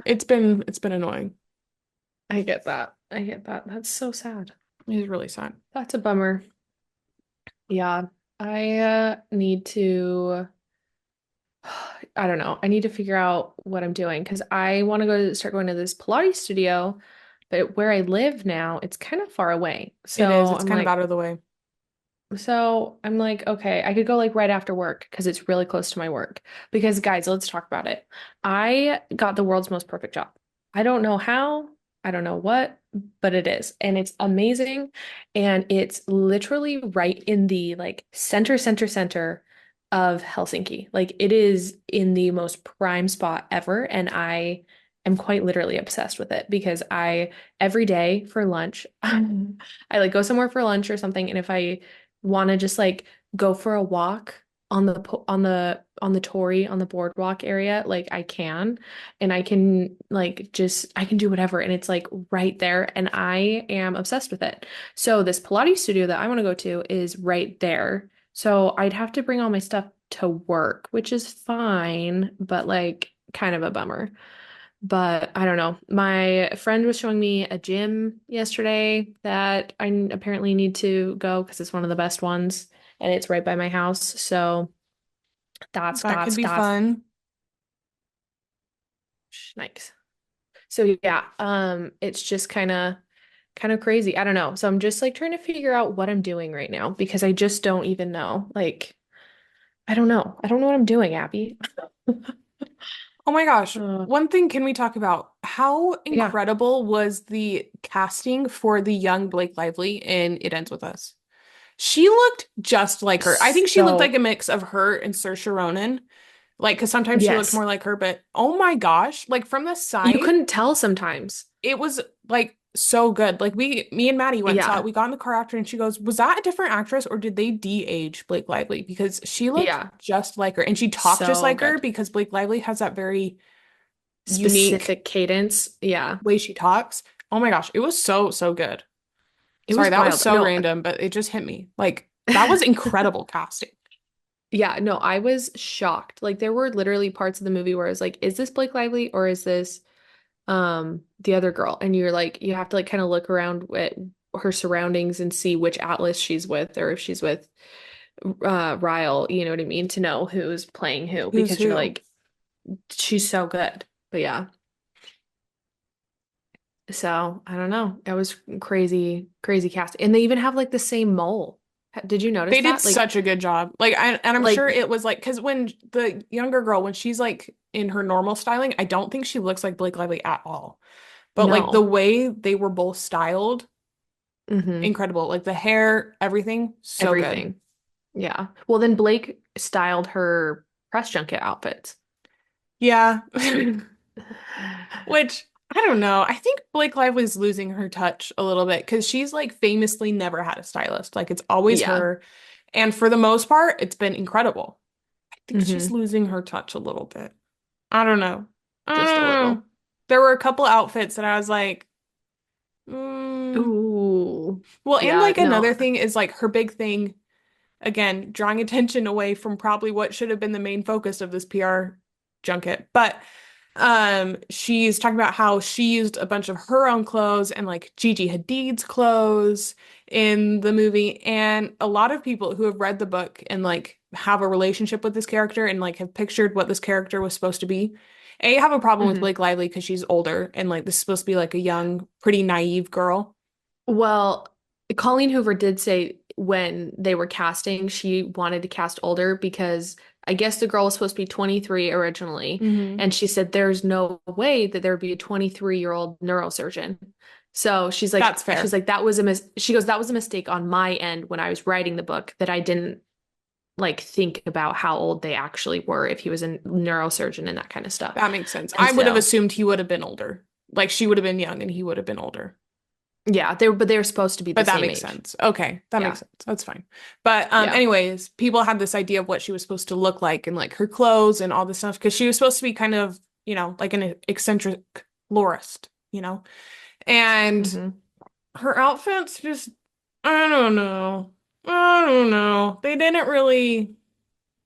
[SPEAKER 2] It's been annoying.
[SPEAKER 1] I get that. I get that. That's so sad.
[SPEAKER 2] It's really sad.
[SPEAKER 1] That's a bummer. Yeah. I need to I don't know. I need to figure out what I'm doing because I want to start going to this Pilates studio, but where I live now, it's kind of far away.
[SPEAKER 2] It is.
[SPEAKER 1] So
[SPEAKER 2] It's kind of out of the way.
[SPEAKER 1] I'm like, okay, I could go like right after work because it's really close to my work. Because guys, let's talk about it. I got the world's most perfect job. I don't know how, I don't know what, but it is. And it's amazing. And it's literally right in the like center of Helsinki. Like it is in the most prime spot ever. And I am quite literally obsessed with it because I every day for lunch, I like go somewhere for lunch or something. And if I want to just like go for a walk on the Torrey on the boardwalk area, like I can, and I can like just I can do whatever, and it's like right there, and I am obsessed with it. So this Pilates studio that I want to go to is right there. So I'd have to bring all my stuff to work, which is fine, but like kind of a bummer. But I don't know. My friend was showing me a gym yesterday that apparently need to go because it's one of the best ones and it's right by my house. So that's
[SPEAKER 2] That could
[SPEAKER 1] that's
[SPEAKER 2] be
[SPEAKER 1] that's
[SPEAKER 2] fun.
[SPEAKER 1] nice. So yeah, it's just kind of crazy. I don't know. So I'm just like trying to figure out what I'm doing right now because I just don't even know. Like, I don't know. I don't know what I'm doing, Abby.
[SPEAKER 2] Oh my gosh.
[SPEAKER 1] Uh,
[SPEAKER 2] One thing can we talk about? How
[SPEAKER 1] yeah.
[SPEAKER 2] incredible was the casting for the young Blake Lively in It Ends With Us? She looked just like her. I think she looked like
[SPEAKER 1] So
[SPEAKER 2] a mix of her and Saoirse Ronan. Like, because sometimes she looked
[SPEAKER 1] yes.
[SPEAKER 2] more like her, but oh my gosh, like from the
[SPEAKER 1] You
[SPEAKER 2] side,
[SPEAKER 1] couldn't tell sometimes.
[SPEAKER 2] it was like so good. Like me and Maddie went and saw it.
[SPEAKER 1] Yeah.
[SPEAKER 2] We got in the car after and she goes, "Was that a different actress or did they de-age Blake Lively? Because she looked
[SPEAKER 1] Yeah.
[SPEAKER 2] just like her and she talked just
[SPEAKER 1] So
[SPEAKER 2] like her
[SPEAKER 1] good.
[SPEAKER 2] because Blake Lively has that very unique
[SPEAKER 1] Specific cadence. Yeah.
[SPEAKER 2] way she talks. Oh my gosh, it was so, so good.
[SPEAKER 1] It
[SPEAKER 2] Sorry,
[SPEAKER 1] was
[SPEAKER 2] that was
[SPEAKER 1] wild.
[SPEAKER 2] so
[SPEAKER 1] No.
[SPEAKER 2] random, but it just hit me. Like that was incredible casting.
[SPEAKER 1] Yeah, no, I was shocked. Like there were literally parts of the movie where I was like, is this Blake Lively or is this the other girl? And you're like you have to like kind of look around at her surroundings and see which Atlas she's with or if she's with Ryle, you know what I mean, to know who's playing who
[SPEAKER 2] Who's
[SPEAKER 1] because you're
[SPEAKER 2] who?
[SPEAKER 1] like she's so good. But yeah. So, I don't know. It was crazy, crazy cast. And they even have like the same mole. Did you notice
[SPEAKER 2] They did
[SPEAKER 1] that?
[SPEAKER 2] such a good job. And I'm sure
[SPEAKER 1] Like
[SPEAKER 2] it was like, because when the younger girl, when she's like in her normal styling, I don't think she looks like Blake Lively at all. But like the
[SPEAKER 1] no.
[SPEAKER 2] way they were both styled,
[SPEAKER 1] Hmm.
[SPEAKER 2] incredible. Like the hair, everything, so good.
[SPEAKER 1] Everything. Yeah. Well, then Blake styled her press junket outfits.
[SPEAKER 2] Yeah. Which I don't know. I think Blake Lively's losing her touch a little bit because she's like famously never had a stylist. Like it's always
[SPEAKER 1] Yeah.
[SPEAKER 2] her. And for the most part, it's been incredible. I think she's
[SPEAKER 1] Hmm.
[SPEAKER 2] losing her touch a little bit. I don't know.
[SPEAKER 1] Just a
[SPEAKER 2] Mm.
[SPEAKER 1] little.
[SPEAKER 2] There were a couple outfits that I was like, mm.
[SPEAKER 1] Ooh.
[SPEAKER 2] Well, and
[SPEAKER 1] Yeah,
[SPEAKER 2] like
[SPEAKER 1] no.
[SPEAKER 2] another thing is like her big thing, again, drawing attention away from probably what should have been the main focus of this PR junket. But she's talking about how she used a bunch of her own clothes and like Gigi Hadid's clothes in the movie. And a lot of people who have read the book and like have a relationship with this character and like have pictured what this character was supposed to be I have a problem with
[SPEAKER 1] Mhm.
[SPEAKER 2] Blake Lively because she's older and like this is supposed to be like a young, pretty naive girl.
[SPEAKER 1] Well, Colleen Hoover did say when they were casting, she wanted to cast older because I guess the girl was supposed to be 23 originally.
[SPEAKER 2] Hmm.
[SPEAKER 1] And she said there's no way that there would be a 23-year-old neurosurgeon. So
[SPEAKER 2] That's
[SPEAKER 1] she's
[SPEAKER 2] fair.
[SPEAKER 1] like, that was a she goes, that was a mistake on my end when I was writing the book that I didn't like think about how old they actually were if he was a neurosurgeon and that kind of stuff.
[SPEAKER 2] That makes sense.
[SPEAKER 1] And
[SPEAKER 2] I would have
[SPEAKER 1] so
[SPEAKER 2] assumed he would have been older. Like she would have been young and he would have been older.
[SPEAKER 1] yeah, but they were supposed to be the
[SPEAKER 2] But that
[SPEAKER 1] same
[SPEAKER 2] makes
[SPEAKER 1] age.
[SPEAKER 2] sense. Okay, that makes
[SPEAKER 1] Yeah.
[SPEAKER 2] sense. That's fine. But
[SPEAKER 1] Yeah.
[SPEAKER 2] anyways, people had this idea of what she was supposed to look like and like her clothes and all this stuff because she was supposed to be kind of, like an eccentric florist, And
[SPEAKER 1] Hmm.
[SPEAKER 2] her outfits just, I don't know. I don't know. They didn't really,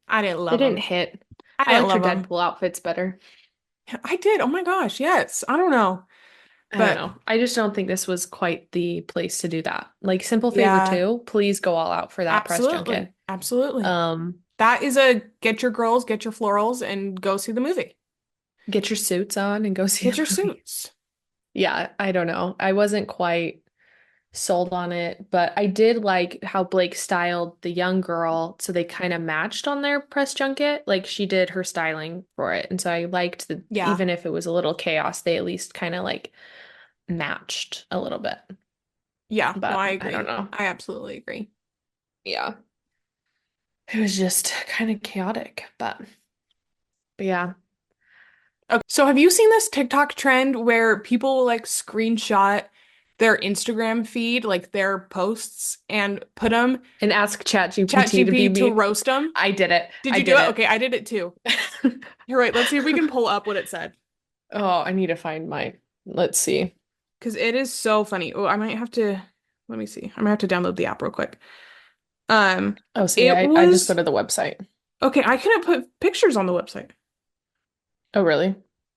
[SPEAKER 2] I didn't
[SPEAKER 1] They
[SPEAKER 2] love
[SPEAKER 1] didn't
[SPEAKER 2] them.
[SPEAKER 1] hit.
[SPEAKER 2] I
[SPEAKER 1] I
[SPEAKER 2] didn't
[SPEAKER 1] liked her
[SPEAKER 2] love them.
[SPEAKER 1] Deadpool outfits better.
[SPEAKER 2] I did. Oh my gosh, yes. I don't know.
[SPEAKER 1] I don't
[SPEAKER 2] But
[SPEAKER 1] know. I just don't think this was quite the place to do that. Like Simple Favor
[SPEAKER 2] yeah,
[SPEAKER 1] 2, please go all out for that press
[SPEAKER 2] absolutely.
[SPEAKER 1] junket.
[SPEAKER 2] Absolutely.
[SPEAKER 1] Um,
[SPEAKER 2] That is a get your girls, get your florals, and go see the movie.
[SPEAKER 1] get your suits on and go see
[SPEAKER 2] Get
[SPEAKER 1] the
[SPEAKER 2] your
[SPEAKER 1] movie.
[SPEAKER 2] suits.
[SPEAKER 1] Yeah, I don't know. I wasn't quite sold on it, but I did like how Blake styled the young girl, so they kind of matched on their press junket. Like she did her styling for it, and so I liked that
[SPEAKER 2] Yeah.
[SPEAKER 1] even if it was a little chaos, they at least kind of like matched a little bit.
[SPEAKER 2] Yeah. No,
[SPEAKER 1] But
[SPEAKER 2] I
[SPEAKER 1] I don't
[SPEAKER 2] agree.
[SPEAKER 1] know.
[SPEAKER 2] I absolutely agree.
[SPEAKER 1] Yeah, it was just kind of chaotic, but yeah.
[SPEAKER 2] Okay. So have you seen this TikTok trend where people will like screenshot their Instagram feed, like their posts, and put them
[SPEAKER 1] And ask ChatGPT to be
[SPEAKER 2] ChatGPT to
[SPEAKER 1] mean.
[SPEAKER 2] roast them?
[SPEAKER 1] I did it.
[SPEAKER 2] Did
[SPEAKER 1] I
[SPEAKER 2] you do
[SPEAKER 1] did
[SPEAKER 2] it?
[SPEAKER 1] it.
[SPEAKER 2] Okay, I did it too. You're right. Let's see if we can pull up what it said.
[SPEAKER 1] Oh, I need to find my. Let's see.
[SPEAKER 2] Because it is so funny. Oh, I might have to, let me see. I might have to download the app real quick.
[SPEAKER 1] Oh, see,
[SPEAKER 2] It
[SPEAKER 1] I just go
[SPEAKER 2] was
[SPEAKER 1] to the website.
[SPEAKER 2] okay. I couldn't put pictures on the website.
[SPEAKER 1] Oh, really?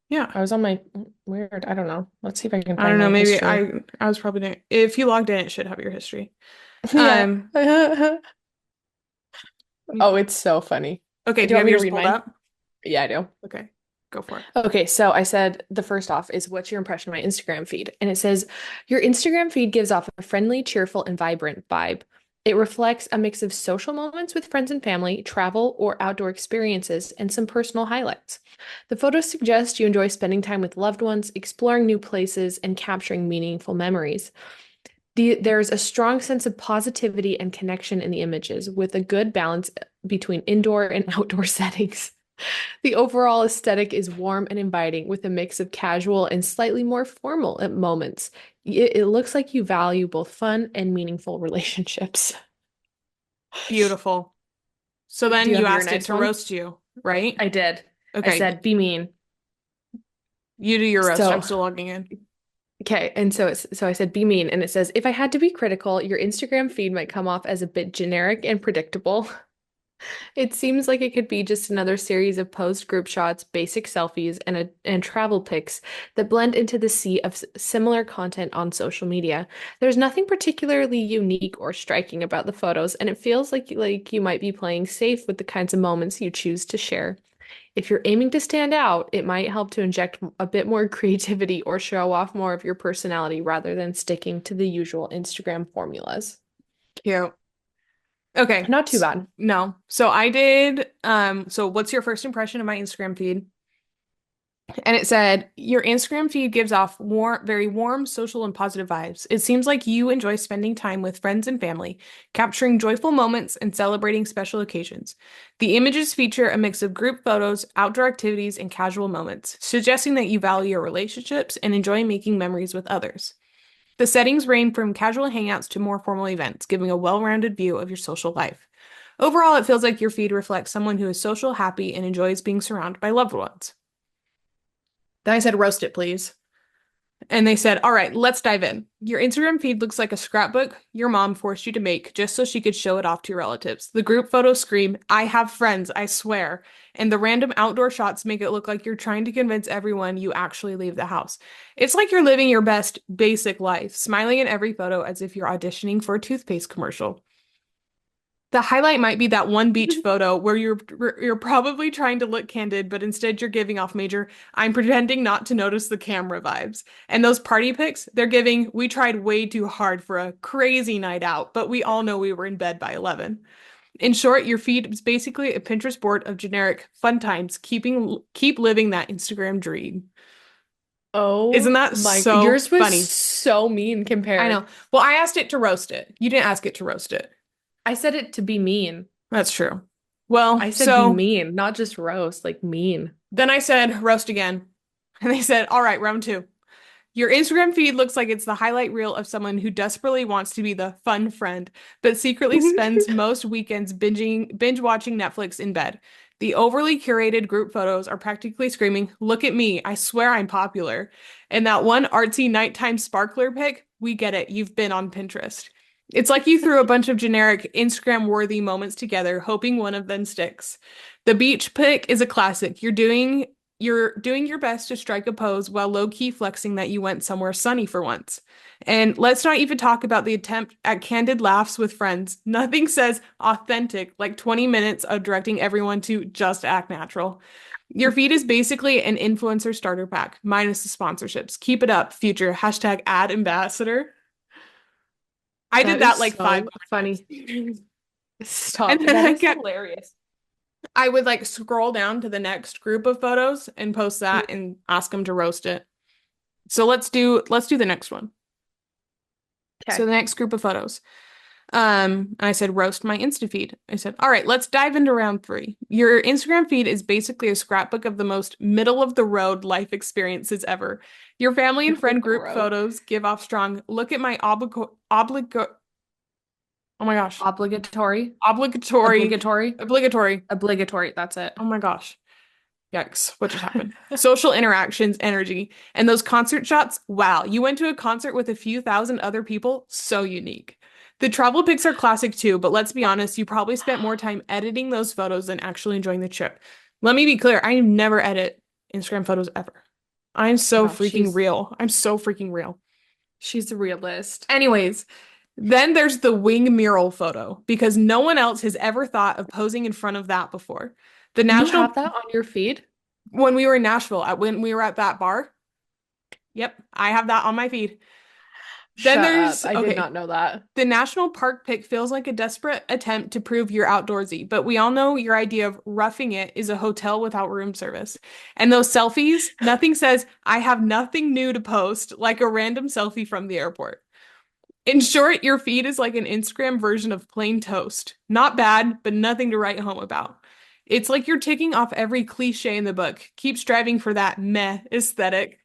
[SPEAKER 2] Yeah.
[SPEAKER 1] I was on my weird. I don't know. Let's see if I can
[SPEAKER 2] I don't
[SPEAKER 1] find
[SPEAKER 2] know.
[SPEAKER 1] my
[SPEAKER 2] Maybe
[SPEAKER 1] history.
[SPEAKER 2] I was probably doing, if you logged in, it should have your history.
[SPEAKER 1] Yeah.
[SPEAKER 2] Um,
[SPEAKER 1] Oh, it's so funny.
[SPEAKER 2] okay.
[SPEAKER 1] Do
[SPEAKER 2] Do
[SPEAKER 1] you
[SPEAKER 2] you
[SPEAKER 1] want
[SPEAKER 2] have
[SPEAKER 1] me to
[SPEAKER 2] yours
[SPEAKER 1] read
[SPEAKER 2] pulled
[SPEAKER 1] mine?
[SPEAKER 2] up?
[SPEAKER 1] Yeah, I do.
[SPEAKER 2] Okay, go for it.
[SPEAKER 1] Okay, so I said the first off is what's your impression of my Instagram feed? And it says, your Instagram feed gives off a friendly, cheerful, and vibrant vibe. It reflects a mix of social moments with friends and family, travel or outdoor experiences, and some personal highlights. The photos suggest you enjoy spending time with loved ones, exploring new places, and capturing meaningful memories. There's a strong sense of positivity and connection in the images, with a good balance between indoor and outdoor settings. The overall aesthetic is warm and inviting, with a mix of casual and slightly more formal at moments. It looks like you value both fun and meaningful relationships.
[SPEAKER 2] Beautiful. So
[SPEAKER 1] Do
[SPEAKER 2] then
[SPEAKER 1] you
[SPEAKER 2] you
[SPEAKER 1] have your
[SPEAKER 2] asked it
[SPEAKER 1] nice
[SPEAKER 2] to
[SPEAKER 1] one?
[SPEAKER 2] roast you, right?
[SPEAKER 1] I did. I
[SPEAKER 2] Okay,
[SPEAKER 1] said, be mean.
[SPEAKER 2] you do your roast. I'm
[SPEAKER 1] So,
[SPEAKER 2] still logging in.
[SPEAKER 1] okay. And so I said, be mean. And it says, if I had to be critical, your Instagram feed might come off as a bit generic and predictable. It seems like it could be just another series of post group shots, basic selfies, and travel pics that blend into the sea of similar content on social media. There's nothing particularly unique or striking about the photos, and it feels like you might be playing safe with the kinds of moments you choose to share. If you're aiming to stand out, it might help to inject a bit more creativity or show off more of your personality rather than sticking to the usual Instagram formulas.
[SPEAKER 2] Cute. Okay.
[SPEAKER 1] Not too bad.
[SPEAKER 2] No. So I did, so what's your first impression of my Instagram feed? And it said, your Instagram feed gives off very warm, social, and positive vibes. It seems like you enjoy spending time with friends and family, capturing joyful moments and celebrating special occasions. The images feature a mix of group photos, outdoor activities, and casual moments, suggesting that you value your relationships and enjoy making memories with others. The settings range from casual hangouts to more formal events, giving a well-rounded view of your social life. Overall, it feels like your feed reflects someone who is social, happy, and enjoys being surrounded by loved ones. Then I said, roast it, please. And they said, all right, let's dive in. Your Instagram feed looks like a scrapbook your mom forced you to make just so she could show it off to your relatives. The group photos scream, I have friends, I swear. And the random outdoor shots make it look like you're trying to convince everyone you actually leave the house. It's like you're living your best basic life, smiling in every photo as if you're auditioning for a toothpaste commercial. The highlight might be that one beach photo where you're probably trying to look candid, but instead you're giving off major I'm pretending not to notice the camera vibes. And those party pics, they're giving we tried way too hard for a crazy night out, but we all know we were in bed by 11. In short, your feed is basically a Pinterest board of generic fun times, keep living that Instagram dream. Isn't
[SPEAKER 1] Oh
[SPEAKER 2] that
[SPEAKER 1] my,
[SPEAKER 2] so
[SPEAKER 1] yours was
[SPEAKER 2] funny?
[SPEAKER 1] so mean
[SPEAKER 2] I
[SPEAKER 1] compared.
[SPEAKER 2] know. Well, I asked it to roast it. You didn't ask it to roast it.
[SPEAKER 1] I said it to be mean.
[SPEAKER 2] That's true. Well,
[SPEAKER 1] I said be
[SPEAKER 2] so
[SPEAKER 1] mean, not just roast, like mean.
[SPEAKER 2] then I said roast again. And they said, all right, round two. Your Instagram feed looks like it's the highlight reel of someone who desperately wants to be the fun friend, but secretly spends most weekends binge watching Netflix in bed. The overly curated group photos are practically screaming, "Look at me, I swear I'm popular." And that one artsy nighttime sparkler pic, we get it, you've been on Pinterest. It's like you threw a bunch of generic Instagram-worthy moments together, hoping one of them sticks. The beach pic is a classic. You're doing your best to strike a pose while low-key flexing that you went somewhere sunny for once. And let's not even talk about the attempt at candid laughs with friends. Nothing says authentic like 20 minutes of directing everyone to just act natural. Your feed is basically an influencer starter pack, minus the sponsorships. Keep it up, future hashtag ad ambassador. I did
[SPEAKER 1] That
[SPEAKER 2] that
[SPEAKER 1] is
[SPEAKER 2] like five
[SPEAKER 1] so
[SPEAKER 2] other
[SPEAKER 1] funny.
[SPEAKER 2] times. And
[SPEAKER 1] Stop.
[SPEAKER 2] then
[SPEAKER 1] That
[SPEAKER 2] I
[SPEAKER 1] is
[SPEAKER 2] kept
[SPEAKER 1] hilarious.
[SPEAKER 2] I would like scroll down to the next group of photos and post that and ask them to roast it. So let's do the next one. So
[SPEAKER 1] Okay.
[SPEAKER 2] the next group of photos. I said roast my Insta feed. I said, all right, let's dive into round three. Your Instagram feed is basically a scrapbook of the most middle of the road life experiences ever. Your family and
[SPEAKER 1] Middle of
[SPEAKER 2] friend
[SPEAKER 1] the
[SPEAKER 2] group
[SPEAKER 1] road.
[SPEAKER 2] photos give off strong, look at my obligo oh my gosh,
[SPEAKER 1] Obligatory.
[SPEAKER 2] obligatory,
[SPEAKER 1] Obligatory.
[SPEAKER 2] obligatory.
[SPEAKER 1] Obligatory. That's it.
[SPEAKER 2] Oh my gosh. Yikes, what just happened? Social interactions, energy, and those concert shots. Wow, you went to a concert with a few thousand other people. So unique. The travel pics are classic too, but let's be honest, you probably spent more time editing those photos than actually enjoying the trip. Let me be clear, I never edit Instagram photos ever. I'm so
[SPEAKER 1] No,
[SPEAKER 2] freaking real. I'm so freaking real.
[SPEAKER 1] she's the realist.
[SPEAKER 2] Anyways, then there's the wing mural photo because no one else has ever thought of posing in front of that before. The
[SPEAKER 1] You
[SPEAKER 2] national
[SPEAKER 1] have that on your feed?
[SPEAKER 2] When we were in Nashville, when we were at that bar. Yep, I have that on my feed. Then
[SPEAKER 1] Shut up.
[SPEAKER 2] there's,
[SPEAKER 1] I did
[SPEAKER 2] okay,
[SPEAKER 1] not know that.
[SPEAKER 2] the national park pic feels like a desperate attempt to prove you're outdoorsy, but we all know your idea of roughing it is a hotel without room service. And those selfies, nothing says, I have nothing new to post, like a random selfie from the airport. In short, your feed is like an Instagram version of plain toast. Not bad, but nothing to write home about. It's like you're ticking off every cliche in the book. Keep striving for that meh aesthetic.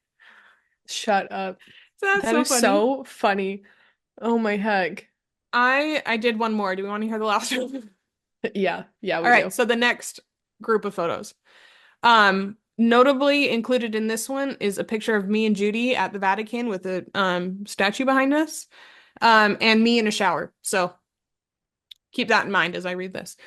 [SPEAKER 1] Shut up.
[SPEAKER 2] So that's
[SPEAKER 1] That
[SPEAKER 2] so
[SPEAKER 1] is
[SPEAKER 2] funny.
[SPEAKER 1] so funny. Oh my heck.
[SPEAKER 2] I did one more. Do we want to hear the last one?
[SPEAKER 1] Yeah, yeah,
[SPEAKER 2] All
[SPEAKER 1] we
[SPEAKER 2] right,
[SPEAKER 1] do.
[SPEAKER 2] so the next group of photos. Notably included in this one is a picture of me and Judy at the Vatican with a statue behind us. And me in a shower. So keep that in mind as I read this.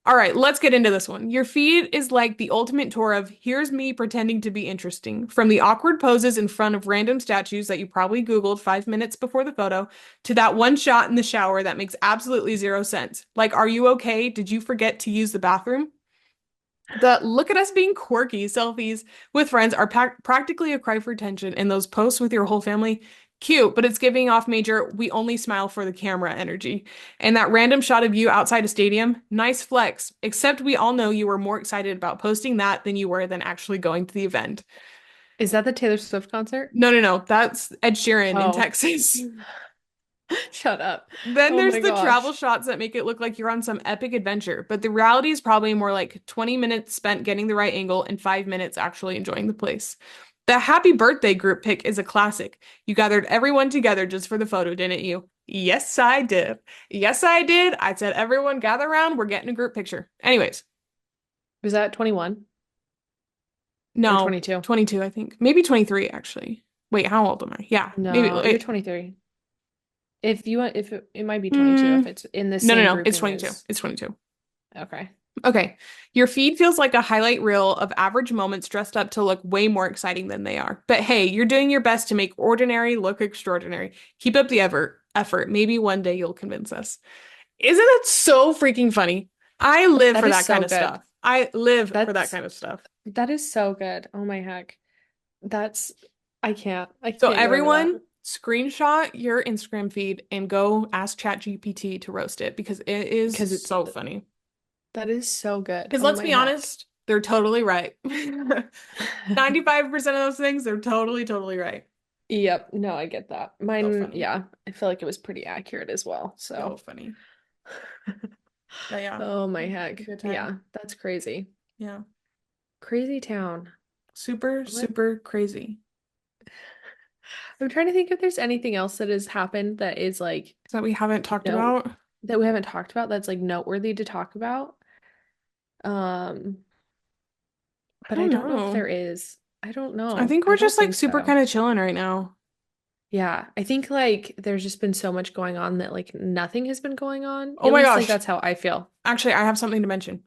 [SPEAKER 2] All right, let's get into this one. Your feed is like the ultimate tour of here's me pretending to be interesting. From the awkward poses in front of random statues that you probably Googled 5 minutes before the photo, to that one shot in the shower that makes absolutely zero sense. Like, are you okay? Did you forget to use the bathroom? The look at us being quirky selfies with friends are practically a cry for attention, and those posts with your whole family, cute, but it's giving off major we only smile for the camera energy. And that random shot of you outside a stadium, nice flex, except we all know you were more excited about posting that than you were than actually going to the event.
[SPEAKER 1] Is that the Taylor Swift concert?
[SPEAKER 2] No, no, no, that's Ed Sheeran in
[SPEAKER 1] Oh,
[SPEAKER 2] Texas.
[SPEAKER 1] shut up.
[SPEAKER 2] Then
[SPEAKER 1] Oh
[SPEAKER 2] there's
[SPEAKER 1] my
[SPEAKER 2] the travel
[SPEAKER 1] gosh.
[SPEAKER 2] shots that make it look like you're on some epic adventure, but the reality is probably more like 20 minutes spent getting the right angle and 5 minutes actually enjoying the place. The happy birthday group pic is a classic. You gathered everyone together just for the photo, didn't you? Yes, I did. Yes, I did. I said, everyone gather around. We're getting a group picture. Anyways,
[SPEAKER 1] Was that 21 or
[SPEAKER 2] no,
[SPEAKER 1] 22?
[SPEAKER 2] 22, I think. Maybe 23, actually. Wait, how old am I? Yeah, maybe.
[SPEAKER 1] No, you're
[SPEAKER 2] Wait.
[SPEAKER 1] 23. If you want, if it might be 22 if
[SPEAKER 2] Mm,
[SPEAKER 1] it's in the
[SPEAKER 2] no, no,
[SPEAKER 1] same
[SPEAKER 2] no. It's
[SPEAKER 1] grouping
[SPEAKER 2] 22.
[SPEAKER 1] as.
[SPEAKER 2] It's 22.
[SPEAKER 1] Okay.
[SPEAKER 2] Okay. Your feed feels like a highlight reel of average moments dressed up to look way more exciting than they are. But hey, you're doing your best to make ordinary look extraordinary. Keep up the effort. Maybe one day you'll convince us. Isn't that so freaking funny? I live
[SPEAKER 1] That
[SPEAKER 2] for
[SPEAKER 1] is
[SPEAKER 2] that kind
[SPEAKER 1] so
[SPEAKER 2] of
[SPEAKER 1] good.
[SPEAKER 2] stuff. I live for that
[SPEAKER 1] That's
[SPEAKER 2] kind of stuff.
[SPEAKER 1] that is so good. Oh my heck. That's I can't. I
[SPEAKER 2] So
[SPEAKER 1] can't get over that.
[SPEAKER 2] everyone, screenshot your Instagram feed and go ask ChatGPT to roast it because it is
[SPEAKER 1] Because it's
[SPEAKER 2] so funny.
[SPEAKER 1] that is so good.
[SPEAKER 2] Because
[SPEAKER 1] Oh
[SPEAKER 2] let's
[SPEAKER 1] my
[SPEAKER 2] be
[SPEAKER 1] heck.
[SPEAKER 2] honest, they're totally right. 95% of those things, they're totally, totally right.
[SPEAKER 1] Yep. No, I get that.
[SPEAKER 2] So
[SPEAKER 1] Mine,
[SPEAKER 2] funny.
[SPEAKER 1] yeah, I feel like it was pretty accurate as well.
[SPEAKER 2] So
[SPEAKER 1] So,
[SPEAKER 2] funny. But yeah,
[SPEAKER 1] oh my
[SPEAKER 2] a
[SPEAKER 1] heck.
[SPEAKER 2] good time.
[SPEAKER 1] Yeah, that's crazy.
[SPEAKER 2] Yeah.
[SPEAKER 1] Crazy town.
[SPEAKER 2] Super,
[SPEAKER 1] What?
[SPEAKER 2] super crazy.
[SPEAKER 1] I'm trying to think if there's anything else that has happened that is like
[SPEAKER 2] That we haven't talked
[SPEAKER 1] no
[SPEAKER 2] about.
[SPEAKER 1] that we haven't talked about that's like noteworthy to talk about. Um,
[SPEAKER 2] I
[SPEAKER 1] but I
[SPEAKER 2] don't
[SPEAKER 1] don't know if
[SPEAKER 2] know.
[SPEAKER 1] there is. I don't
[SPEAKER 2] I
[SPEAKER 1] know.
[SPEAKER 2] think
[SPEAKER 1] I
[SPEAKER 2] we're
[SPEAKER 1] don't
[SPEAKER 2] just like
[SPEAKER 1] think
[SPEAKER 2] super
[SPEAKER 1] so.
[SPEAKER 2] kind of chilling right now.
[SPEAKER 1] Yeah, I think like there's just been so much going on that like nothing has been going on.
[SPEAKER 2] Oh
[SPEAKER 1] At
[SPEAKER 2] my
[SPEAKER 1] least like
[SPEAKER 2] gosh.
[SPEAKER 1] that's how I feel.
[SPEAKER 2] Actually, I have something to mention.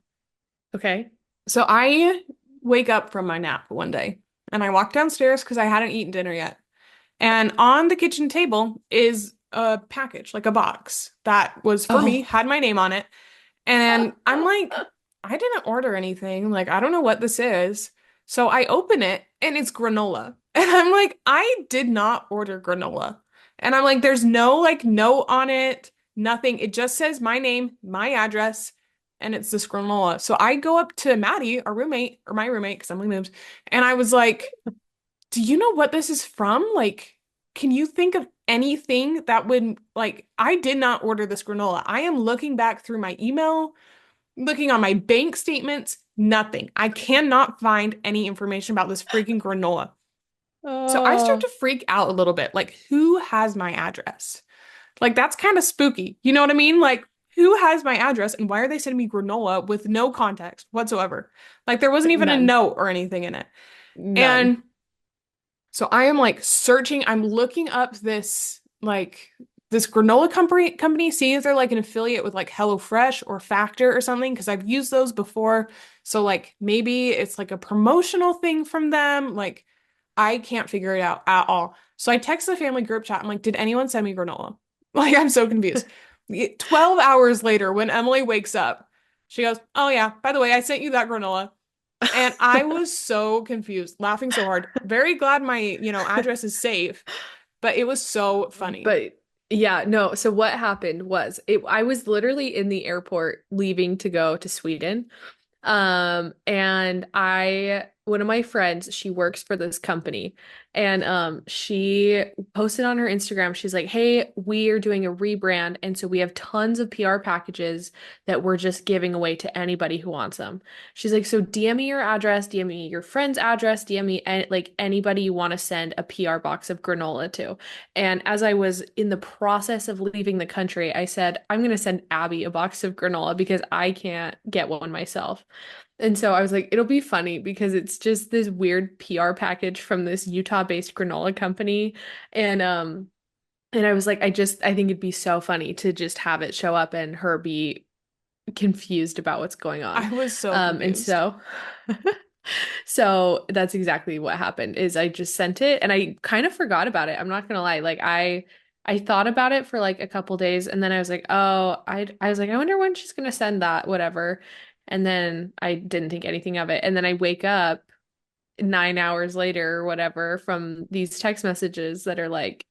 [SPEAKER 1] Okay.
[SPEAKER 2] So I wake up from my nap one day and I walk downstairs because I hadn't eaten dinner yet. And on the kitchen table is a package, like a box that was for me,
[SPEAKER 1] Oh.
[SPEAKER 2] had my name on it. And I'm like, I didn't order anything. Like, I don't know what this is. So I open it and it's granola. And I'm like, I did not order granola. And I'm like, there's no like note on it, nothing. It just says my name, my address, and it's this granola. So I go up to Maddie, our roommate, or my roommate, because Emily moves, and I was like, do you know what this is from? Like, can you think of anything that would like I did not order this granola. I am looking back through my email, looking on my bank statements, nothing. I cannot find any information about this freaking granola. So I start
[SPEAKER 1] Oh.
[SPEAKER 2] to freak out a little bit. Like, who has my address? Like, that's kind of spooky. You know what I mean? Like, who has my address and why are they sending me granola with no context whatsoever? Like, there wasn't even a
[SPEAKER 1] None.
[SPEAKER 2] note or anything in it.
[SPEAKER 1] None.
[SPEAKER 2] And so I am like searching, I'm looking up this granola company, seeing if they're like an affiliate with like HelloFresh or Factor or something, because I've used those before. So like maybe it's like a promotional thing from them. Like I can't figure it out at all. So I text the family group chat. I'm like, did anyone send me granola? Like I'm so confused. 12 hours later, when Emily wakes up, she goes, oh yeah, by the way, I sent you that granola. And I was so confused, laughing so hard. Very glad my, address is safe, but it was so funny.
[SPEAKER 1] But yeah, no. So what happened was I was literally in the airport leaving to go to Sweden. And one of my friends, she works for this company, and she posted on her Instagram, she's like, "Hey, we are doing a rebrand, and so we have tons of PR packages that we're just giving away to anybody who wants them." She's like, "So DM me your address, DM me your friend's address, DM me like anybody you want to send a PR box of granola to." And as I was in the process of leaving the country, I said, "I'm going to send Abby a box of granola because I can't get one myself." And so I was like, it'll be funny because it's just this weird PR package from this Utah-based granola company. And I was like, I think it'd be so funny to just have it show up and her be confused about what's going on.
[SPEAKER 2] I was so
[SPEAKER 1] And
[SPEAKER 2] confused.
[SPEAKER 1] so so that's exactly what happened is I just sent it and I kind of forgot about it. I'm not gonna lie. Like I thought about it for like a couple days and then I was like, oh, I was like, I wonder when she's gonna send that, whatever. And then I didn't think anything of it. And then I wake up 9 hours later or whatever from these text messages that are like,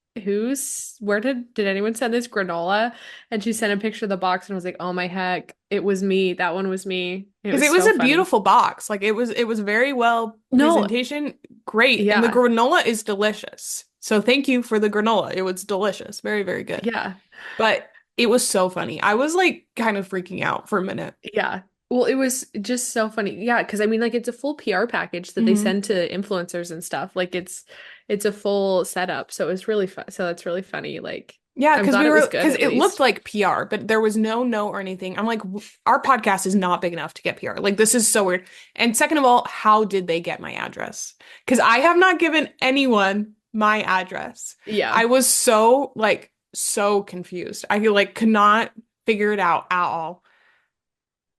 [SPEAKER 1] where did anyone send this granola? And she sent a picture of the box and was like, oh my heck, it was me. That one was me. It
[SPEAKER 2] Because
[SPEAKER 1] was
[SPEAKER 2] it was
[SPEAKER 1] so
[SPEAKER 2] a
[SPEAKER 1] funny.
[SPEAKER 2] beautiful box. Like it was very well
[SPEAKER 1] No,
[SPEAKER 2] presentation, great. And the
[SPEAKER 1] yeah,
[SPEAKER 2] granola is delicious. So thank you for the granola. It was delicious. Very, very good.
[SPEAKER 1] yeah,
[SPEAKER 2] But it was so funny. I was like kind of freaking out for a minute.
[SPEAKER 1] yeah. Well, it was just so funny. Yeah, because I mean, like, it's a full PR package that they
[SPEAKER 2] Hmm.
[SPEAKER 1] send to influencers and stuff. Like, it's a full setup. So it's really fun. So that's really funny. Like,
[SPEAKER 2] Yeah,
[SPEAKER 1] I'm glad it was good
[SPEAKER 2] because
[SPEAKER 1] at
[SPEAKER 2] it looked
[SPEAKER 1] least.
[SPEAKER 2] like PR, but there was no note or anything. I'm like, Our podcast is not big enough to get PR. Like, this is so weird. And second of all, how did they get my address? Because I have not given anyone my address.
[SPEAKER 1] Yeah.
[SPEAKER 2] I was so confused. I like could not figure it out at all.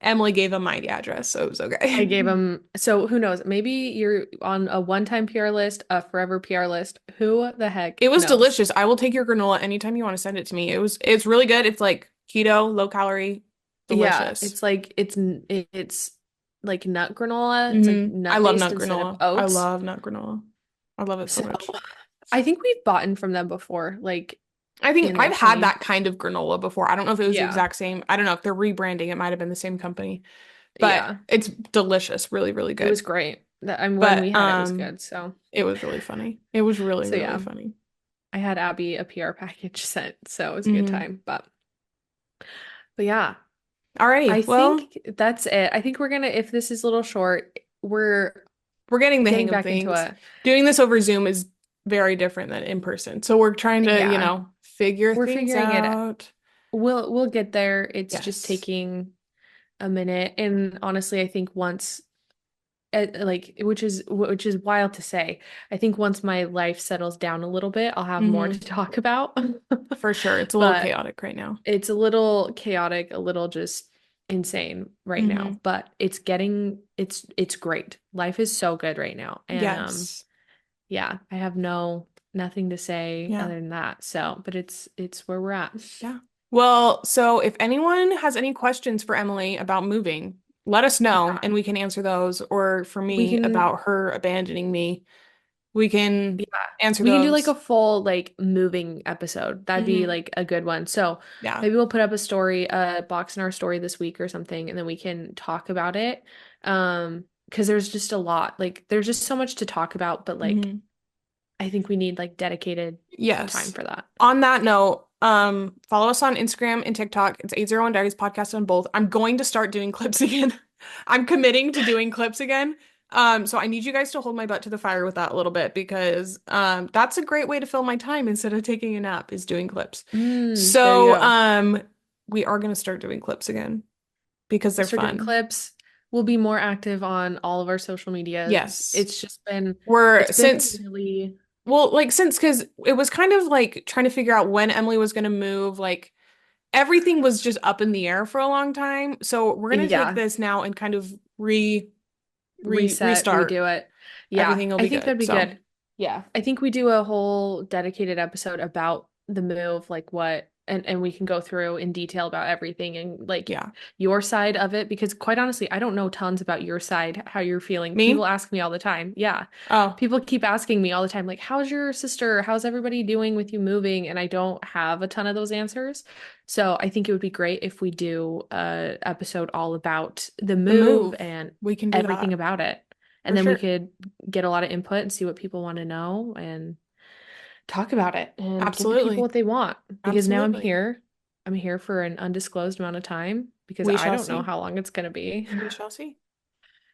[SPEAKER 2] Emily gave him my address, so it was
[SPEAKER 1] I
[SPEAKER 2] okay.
[SPEAKER 1] gave them, so who knows? Maybe you're on a one-time PR list, a forever PR list. Who the heck
[SPEAKER 2] It was
[SPEAKER 1] knows?
[SPEAKER 2] delicious. I will take your granola anytime you want to send it to me. It's really good. It's like Keto, low calorie,
[SPEAKER 1] Yeah,
[SPEAKER 2] delicious.
[SPEAKER 1] it's like it's like nut granola. It's like
[SPEAKER 2] I love
[SPEAKER 1] nut-based
[SPEAKER 2] nut
[SPEAKER 1] instead of
[SPEAKER 2] granola. I
[SPEAKER 1] oats.
[SPEAKER 2] love nut granola. I love it so
[SPEAKER 1] So
[SPEAKER 2] much.
[SPEAKER 1] I think we've bought from them before, like
[SPEAKER 2] I think
[SPEAKER 1] in
[SPEAKER 2] I've
[SPEAKER 1] like
[SPEAKER 2] had
[SPEAKER 1] 20.
[SPEAKER 2] that kind of granola before. I don't know if it was the
[SPEAKER 1] Yeah.
[SPEAKER 2] exact same. I don't know if they're rebranding. It might have been the same company, but
[SPEAKER 1] Yeah.
[SPEAKER 2] it's delicious, really, really
[SPEAKER 1] It was
[SPEAKER 2] good.
[SPEAKER 1] great. That I'm when we
[SPEAKER 2] But
[SPEAKER 1] had it was good. So
[SPEAKER 2] it was really funny. It was really,
[SPEAKER 1] so
[SPEAKER 2] really
[SPEAKER 1] yeah,
[SPEAKER 2] funny.
[SPEAKER 1] I had Abby a PR package sent, so it was a good
[SPEAKER 2] Hmm.
[SPEAKER 1] time. But yeah, I
[SPEAKER 2] Alrighty. Well,
[SPEAKER 1] think that's it. I think we're gonna if this is a little short, we're
[SPEAKER 2] we're getting the
[SPEAKER 1] getting
[SPEAKER 2] hang of
[SPEAKER 1] back into
[SPEAKER 2] things.
[SPEAKER 1] it.
[SPEAKER 2] Doing this over Zoom is very different than in person. So we're trying to,
[SPEAKER 1] Yeah,
[SPEAKER 2] figure
[SPEAKER 1] we're
[SPEAKER 2] things
[SPEAKER 1] figuring it.
[SPEAKER 2] out.
[SPEAKER 1] We'll get there. It's just
[SPEAKER 2] Yes.
[SPEAKER 1] taking a minute. And honestly, I think once like which is wild to say. I think once my life settles down a little bit, I'll have more to
[SPEAKER 2] Hmm.
[SPEAKER 1] talk about.
[SPEAKER 2] For sure. It's a little
[SPEAKER 1] But
[SPEAKER 2] chaotic right now.
[SPEAKER 1] it's a little chaotic, a little just insane right
[SPEAKER 2] Hmm.
[SPEAKER 1] now, but it's great. Life is so good right now. And
[SPEAKER 2] Yes.
[SPEAKER 1] yeah, I have nothing to say
[SPEAKER 2] Yeah.
[SPEAKER 1] other than that. So, but it's where we're at.
[SPEAKER 2] Yeah. Well, so if anyone has any questions for Emily about moving, let us know
[SPEAKER 1] Yeah.
[SPEAKER 2] and we can answer those. Or for
[SPEAKER 1] We
[SPEAKER 2] me
[SPEAKER 1] can
[SPEAKER 2] about her abandoning me, we
[SPEAKER 1] Yeah.
[SPEAKER 2] can answer
[SPEAKER 1] We can do like a
[SPEAKER 2] those.
[SPEAKER 1] full like moving episode. That'd be
[SPEAKER 2] Hmm.
[SPEAKER 1] like a good one. So
[SPEAKER 2] Yeah.
[SPEAKER 1] maybe we'll put up a box in our story this week or something, and then we can talk about it. Because there's just a lot. Like there's just so much to talk about, but like
[SPEAKER 2] Hmm.
[SPEAKER 1] I think we need like dedicated time
[SPEAKER 2] Yes.
[SPEAKER 1] for that.
[SPEAKER 2] On that note, follow us on Instagram and TikTok. It's 801 Diaries Podcast on both. I'm going to start doing clips again. I'm committing to doing clips again. So I need you guys to hold my butt to the fire with that a little bit because that's a great way to fill my time instead of taking a nap is doing clips.
[SPEAKER 1] There you
[SPEAKER 2] So
[SPEAKER 1] go.
[SPEAKER 2] we are going to start doing clips again because
[SPEAKER 1] We'll
[SPEAKER 2] they're
[SPEAKER 1] start doing
[SPEAKER 2] fun.
[SPEAKER 1] clips. We'll be more active on all of our social medias.
[SPEAKER 2] Yes. We're
[SPEAKER 1] It's been
[SPEAKER 2] since
[SPEAKER 1] really,
[SPEAKER 2] well, like since because it was kind of like trying to figure out when Emily was going to move, like everything was just up in the air for a long time. So we're gonna take
[SPEAKER 1] yeah.
[SPEAKER 2] this now and kind of
[SPEAKER 1] Reset,
[SPEAKER 2] restart.
[SPEAKER 1] redo it. Yeah,
[SPEAKER 2] Everything will
[SPEAKER 1] I
[SPEAKER 2] be
[SPEAKER 1] think
[SPEAKER 2] good.
[SPEAKER 1] that'd be
[SPEAKER 2] So
[SPEAKER 1] good. Yeah, I think we do a whole dedicated episode about the move, like what, and we can go through in detail about everything and like
[SPEAKER 2] yeah.
[SPEAKER 1] your side of it because quite honestly, I don't know tons about your side, how you're feeling. People
[SPEAKER 2] Me?
[SPEAKER 1] ask me all the time. Yeah.
[SPEAKER 2] Oh,
[SPEAKER 1] People keep asking me all the time, like, how's your sister? How's everybody doing with you moving? And I don't have a ton of those answers. So I think it would be great if we do a episode all about the
[SPEAKER 2] the
[SPEAKER 1] move
[SPEAKER 2] move.
[SPEAKER 1] and
[SPEAKER 2] We can do
[SPEAKER 1] everything
[SPEAKER 2] that
[SPEAKER 1] about it.
[SPEAKER 2] for
[SPEAKER 1] And then we
[SPEAKER 2] sure.
[SPEAKER 1] could get a lot of input and see what people want to know and talk about it and give the people
[SPEAKER 2] Absolutely.
[SPEAKER 1] what they want. Because now I'm
[SPEAKER 2] Absolutely.
[SPEAKER 1] here. I'm here for an undisclosed amount of time because
[SPEAKER 2] We
[SPEAKER 1] I
[SPEAKER 2] shall
[SPEAKER 1] don't know
[SPEAKER 2] see.
[SPEAKER 1] how long it's going to be.
[SPEAKER 2] We shall see.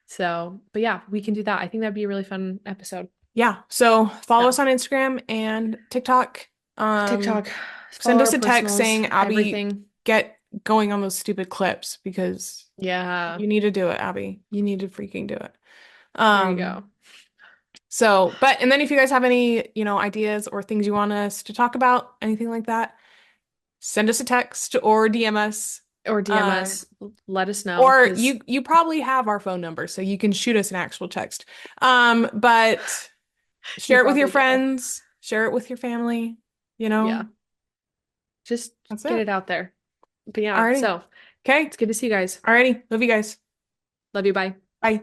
[SPEAKER 1] So, but yeah, we can do that. I think that'd be a really fun episode.
[SPEAKER 2] Yeah. So follow us
[SPEAKER 1] So,
[SPEAKER 2] on Instagram and TikTok.
[SPEAKER 1] TikTok,
[SPEAKER 2] Send
[SPEAKER 1] follow
[SPEAKER 2] us
[SPEAKER 1] our
[SPEAKER 2] a text
[SPEAKER 1] personals,
[SPEAKER 2] saying, Abby,
[SPEAKER 1] everything.
[SPEAKER 2] get going on those stupid clips because
[SPEAKER 1] Yeah,
[SPEAKER 2] you need to do it, Abby. You need to freaking do it.
[SPEAKER 1] there you
[SPEAKER 2] Um,
[SPEAKER 1] go.
[SPEAKER 2] So, but and then if you guys have any, ideas or things you want us to talk about, anything like that, send us a text or DM us.
[SPEAKER 1] Or DM
[SPEAKER 2] Um,
[SPEAKER 1] us, let us know
[SPEAKER 2] or
[SPEAKER 1] because
[SPEAKER 2] you probably have our phone number, so you can shoot us an actual text. But
[SPEAKER 1] you
[SPEAKER 2] share it with your
[SPEAKER 1] probably do.
[SPEAKER 2] friends, share it with your family,
[SPEAKER 1] Yeah, just
[SPEAKER 2] that's
[SPEAKER 1] get
[SPEAKER 2] it.
[SPEAKER 1] it out there. But yeah,
[SPEAKER 2] Alrighty.
[SPEAKER 1] so
[SPEAKER 2] Okay.
[SPEAKER 1] it's good to see you guys.
[SPEAKER 2] Alrighty. Love you guys.
[SPEAKER 1] Love you. Bye.
[SPEAKER 2] Bye.